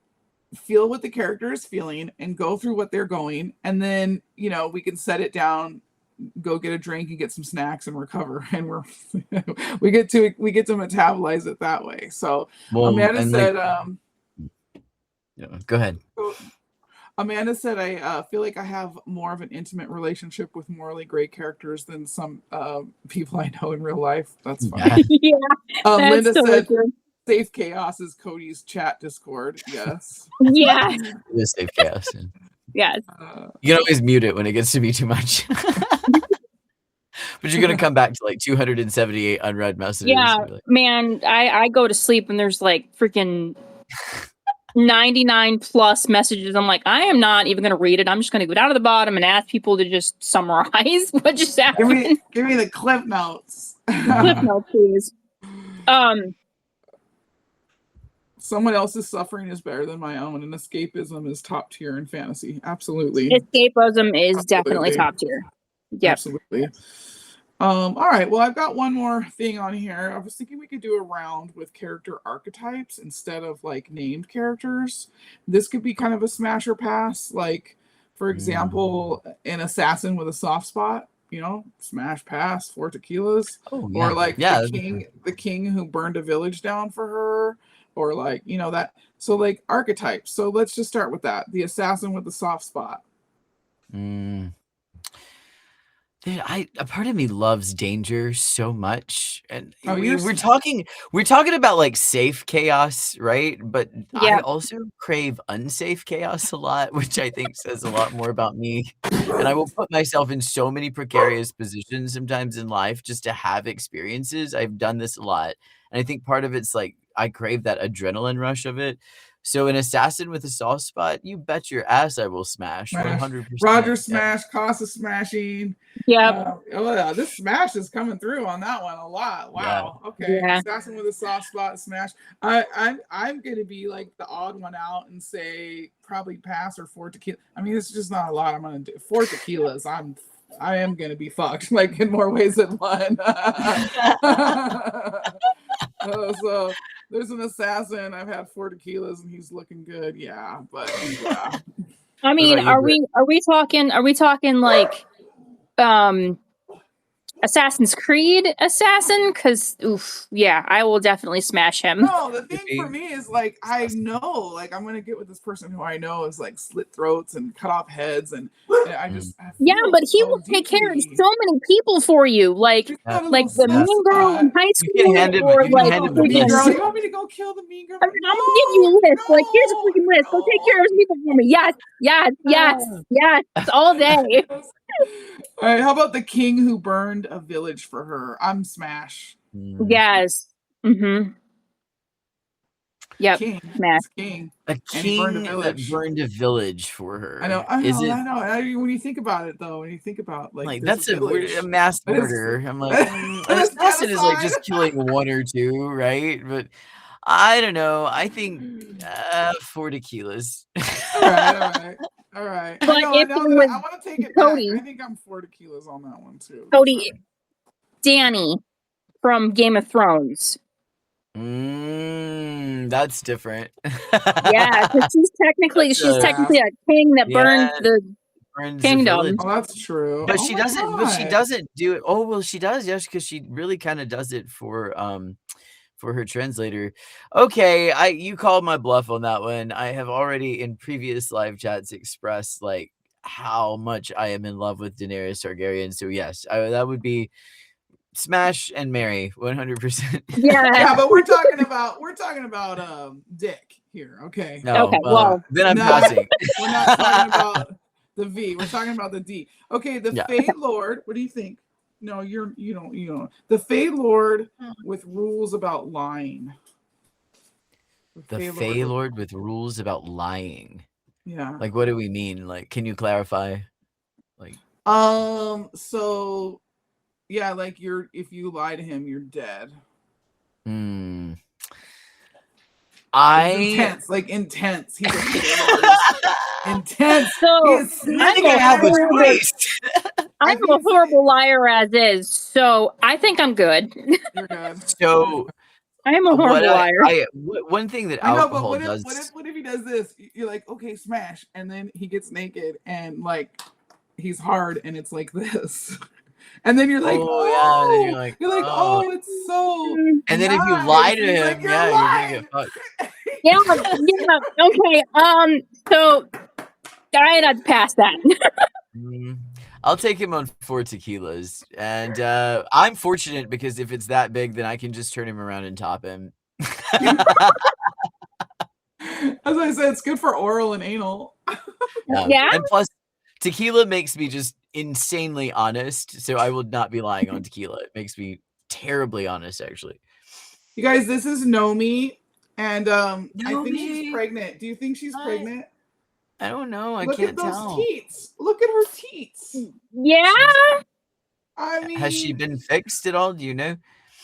feel what the character is feeling and go through what they're going, and then, you know, we can set it down, go get a drink and get some snacks and recover, and we get to metabolize it that way. So Amanda said, go ahead. Amanda said, I feel like I have more of an intimate relationship with morally great characters than some people I know in real life. That's funny. Linda said, Safe Chaos is Cody's chat Discord. Yes. Yeah. It is Safe Chaos. Yes. You can always mute it when it gets to be too much. But you're going to come back to like 278 unread messages. Yeah, man, I go to sleep and there's like freaking 99 plus messages. I'm like, I am not even going to read it. I'm just going to go down to the bottom and ask people to just summarize what just happened. Give me the clip notes. Clip notes, please. Someone else's suffering is better than my own, and escapism is top tier in fantasy. Absolutely. Escapism is definitely top tier. Yep. Absolutely. All right. Well, I've got one more thing on here. I was thinking we could do a round with character archetypes instead of like named characters. This could be kind of a smash or pass. Like, for example, an assassin with a soft spot. You know, smash, pass, 4 tequilas. Oh, yeah. Or like the king who burned a village down for her. Or like, you know, that. So like archetypes. So let's just start with that. The assassin with the soft spot. A part of me loves danger so much, and we're talking about like safe chaos, right? But I also crave unsafe chaos a lot, which I think says a lot more about me. And I will put myself in so many precarious positions sometimes in life just to have experiences. I've done this a lot, and I think part of it's like I crave that adrenaline rush of it. So an assassin with a soft spot, you bet your ass I will smash 100%. Roger smash, Casa smashing. Yeah. This smash is coming through on that one a lot. Wow. Yeah. Okay. Yeah. Assassin with a soft spot, smash. I'm gonna be like the odd one out and say probably pass or 4 tequilas. I mean, it's just not a lot. I'm gonna do 4 tequilas. I am gonna be fucked like in more ways than one. So there's an assassin. I've had 4 tequilas and he's looking good. Yeah, but yeah. I mean, are we talking like Assassin's Creed assassin, because yeah, I will definitely smash him. No, the thing for me is like I know, like I'm gonna get with this person who I know is like slit throats and cut off heads, and I just yeah, but he will take care of so many people for you, like the mean girl in high school, or like mean girl. You want me to go kill the mean girl? I'm gonna give you a list. Like, here's a freaking list. Go take care of these people for me. Yes, all day. All right, how about the king who burned a village for her? I'm smash. Yes. Mm-hmm. Yep. King. Smash. King. A king that burned a village for her. I know. When you think about it, though, when you think about like that's a mass murder. I'm like, an assassin is like just killing one or two, right? But I don't know. I think 4 tequilas. All right. But I want to take it Cody, back. I think I'm 4 tequilas on that one too. Cody, Dany from Game of Thrones. That's different. Yeah, because she's technically a king that burned the kingdom. Oh, that's true. But she doesn't. God. But she doesn't do it. Oh well, she does. Yes, because she really kind of does it for her translator. Okay, you called my bluff on that one. I have already in previous live chats expressed like how much I am in love with Daenerys Targaryen. So yes, that would be smash and marry 100%. Yeah, but we're talking about Dick here. Okay. No, okay. Well, then I'm passing. We're not talking about the V. We're talking about the D. Okay. The Fey Lord. What do you think? No, you don't. The Fey Lord with rules about lying. The Fey Lord with rules about lying. Yeah. Like, what do we mean? Like, can you clarify? Like, so yeah, like if you lie to him, you're dead. Intense. He's intense. So I'm a horrible liar as is, so I think I'm good. You're good. So I'm a horrible liar. One thing that alcohol does. What if he does this? You're like, okay, smash, and then he gets naked and like he's hard, and it's like this. And then you're like, yeah. And then you're like, oh, it's so. And then if you lie to him, you're gonna get fucked. Yeah. Okay. So I had to pass that. I'll take him on 4 tequilas, and I'm fortunate because if it's that big, then I can just turn him around and top him. As I said, it's good for oral and anal. Yeah. And plus, tequila makes me just insanely honest, so I will not be lying on tequila. It makes me terribly honest, actually. You guys, this is Nomi, and I think she's pregnant. Do you think she's pregnant? I don't know. I can't tell. Teats. Look at her teats. Yeah. I mean, has she been fixed at all? Do you know?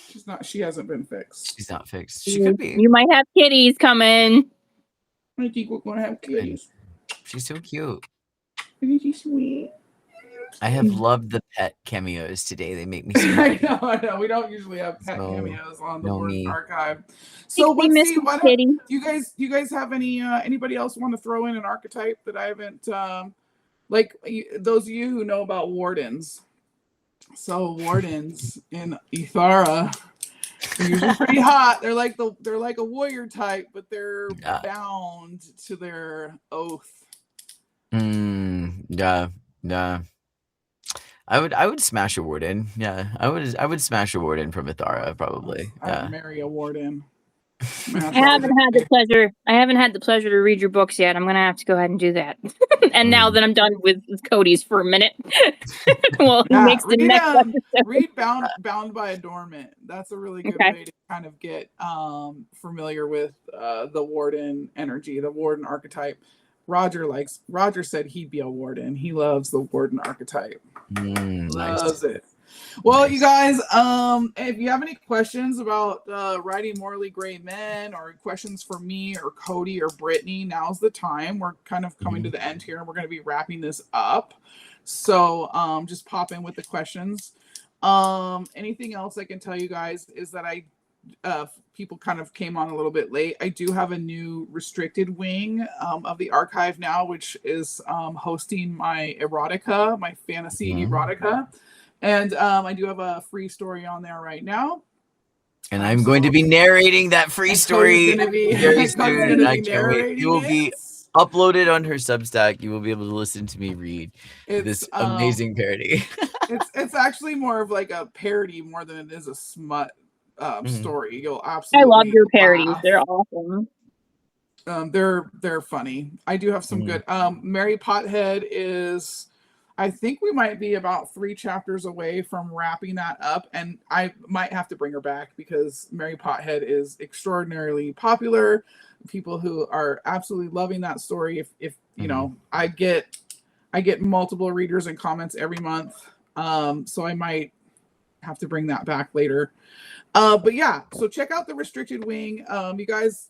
She's not. She hasn't been fixed. She's not fixed. She could be. You might have kitties coming. I think we're gonna have kitties. She's so cute. Isn't she sweet? I have loved the pet cameos today. They make me so happy. I know. We don't usually have pet cameos on the Warden archive. So let's see. You guys have anybody else want to throw in an archetype that I haven't like those of you who know about wardens. So wardens in Ithara, they're usually pretty hot. They're like a warrior type, but they're bound to their oath. Yeah. I would smash a warden. Yeah, I would smash a warden from Ithara probably. I would marry a warden. I haven't had the pleasure to read your books yet. I'm gonna have to go ahead and do that. And now that I'm done with Cody's for a minute, well, he makes the next episode. Read Bound by Adornment. That's a really good way to kind of get familiar with the warden energy, the warden archetype. Roger said he'd be a warden. He loves the warden archetype. Loves it. Well, you guys, if you have any questions about writing Morally Gray Men or questions for me or Cody or Brittany, now's the time. We're kind of coming to the end here and we're going to be wrapping this up. So just pop in with the questions. Anything else I can tell you guys is that people kind of came on a little bit late. I do have a new restricted wing of the archive now, which is hosting my erotica, my fantasy erotica. And I do have a free story on there right now. And I'm going to be narrating that free story very soon. I can't wait. It will be uploaded on her Substack. You will be able to listen to me read this amazing parody. It's actually more of like a parody more than it is a smut story. You'll absolutely. I love your parodies. Laugh. They're awesome. They're funny. I do have some good. Mary Pothead is. I think we might be about 3 chapters away from wrapping that up, and I might have to bring her back because Mary Pothead is extraordinarily popular. People who are absolutely loving that story. If you know, I get multiple readers and comments every month, so I might have to bring that back later. But yeah, so check out the Restricted Wing. You guys,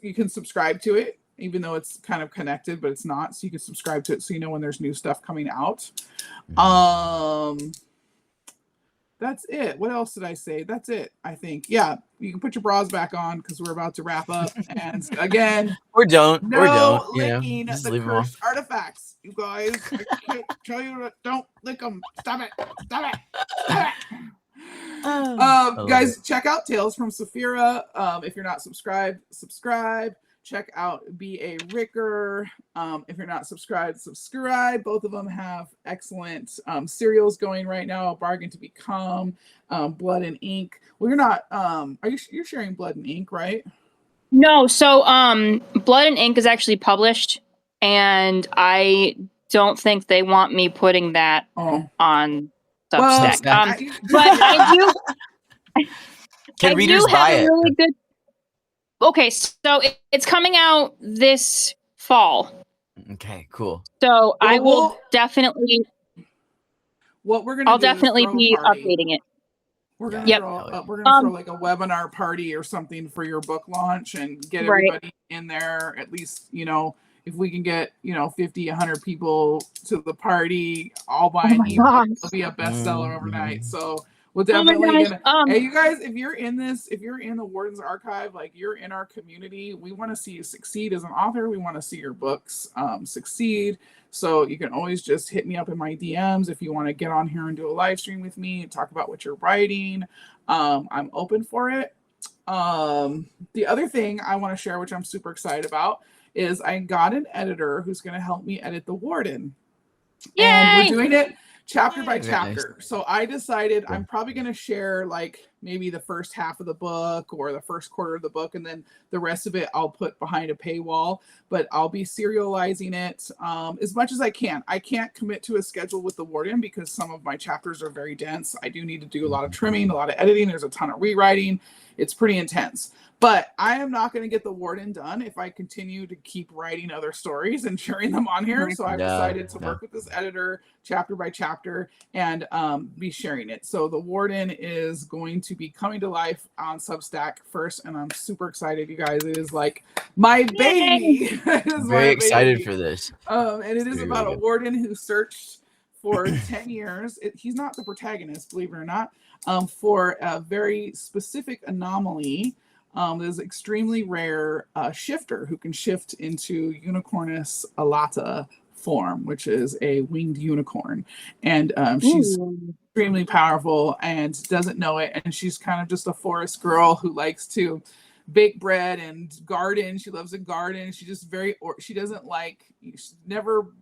you can subscribe to it. Even though it's kind of connected, but it's not. So you can subscribe to it so you know when there's new stuff coming out. That's it. What else did I say? That's it, I think. Yeah, you can put your bras back on because we're about to wrap up. And again, or don't. Licking the cursed artifacts, you guys. I can't tell you to don't lick them. Stop it. Stop it. Stop it. Guys, check out Tales from Saphira. If you're not subscribed, subscribe. Check out B.A. Ricker. If you're not subscribed, subscribe. Both of them have excellent serials going right now. A Bargain to Become, Blood and Ink. Well, you're not. You're sharing Blood and Ink, right? No. So, Blood and Ink is actually published, and I don't think they want me putting that on Substack. But I do. Can readers buy it? Really good. Okay, so it's coming out this fall. Okay, cool. So I will definitely. What we're gonna I'll definitely be updating it. We're gonna throw like a webinar party or something for your book launch and get everybody in there. At least, you know, if we can get 50, 100 people to the party, all buying ebook, it'll be a bestseller overnight. So. We'll definitely hey, you guys, if you're in the Warden's Archive, like you're in our community, we want to see you succeed as an author. We want to see your books succeed. So you can always just hit me up in my DMs if you want to get on here and do a live stream with me and talk about what you're writing. I'm open for it. The other thing I want to share, which I'm super excited about, is I got an editor who's going to help me edit the Warden. Yay! And we're doing it chapter by chapter. Nice. So I decided I'm probably going to share like maybe the first half of the book or the first quarter of the book, and then the rest of it I'll put behind a paywall, but I'll be serializing it as much as I can. I can't commit to a schedule with the Warden because some of my chapters are very dense. I do need to do a lot of trimming, a lot of editing. There's a ton of rewriting. It's pretty intense. But I am not going to get the Warden done if I continue to keep writing other stories and sharing them on here. So I've decided to work with this editor chapter by chapter and be sharing it. So the Warden is going to be coming to life on Substack first, and I'm super excited, you guys. It is like my baby. I'm very excited for this. And it is about a Warden who searched for 10 years. He's not the protagonist, believe it or not, for a very specific anomaly. There's extremely rare shifter who can shift into Unicornus alata form, which is a winged unicorn. And she's extremely powerful and doesn't know it. And she's kind of just a forest girl who likes to bake bread and garden. She loves a garden. She just she doesn't like, she's never,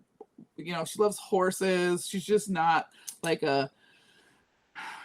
she loves horses. She's just not like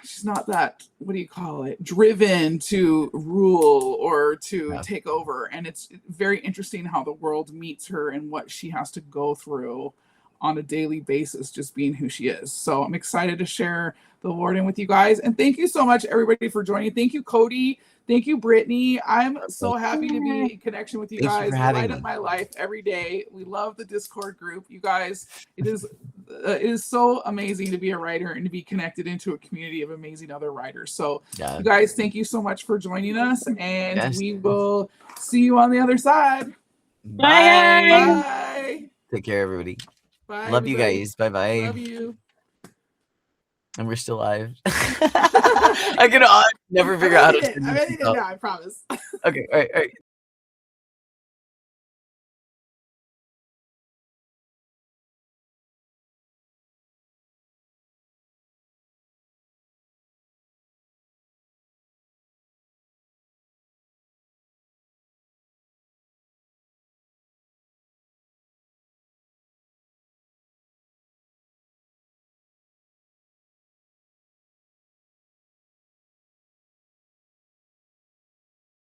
she's not that, what do you call it, driven to rule or to take over. And it's very interesting how the world meets her and what she has to go through on a daily basis, just being who she is. So I'm excited to share the Warden with you guys. And thank you so much, everybody, for joining. Thank you, Cody. Thank you, Brittany. I'm so happy to be in connection with you guys. You light up my life every day. We love the Discord group. You guys, it is so amazing to be a writer and to be connected into a community of amazing other writers. So you guys, thank you so much for joining us, and we will see you on the other side. Bye. Bye. Take care, everybody. Bye. Love you guys. Bye-bye. Love you. And we're still live. I can never figure out how to. I promise. Okay, all right.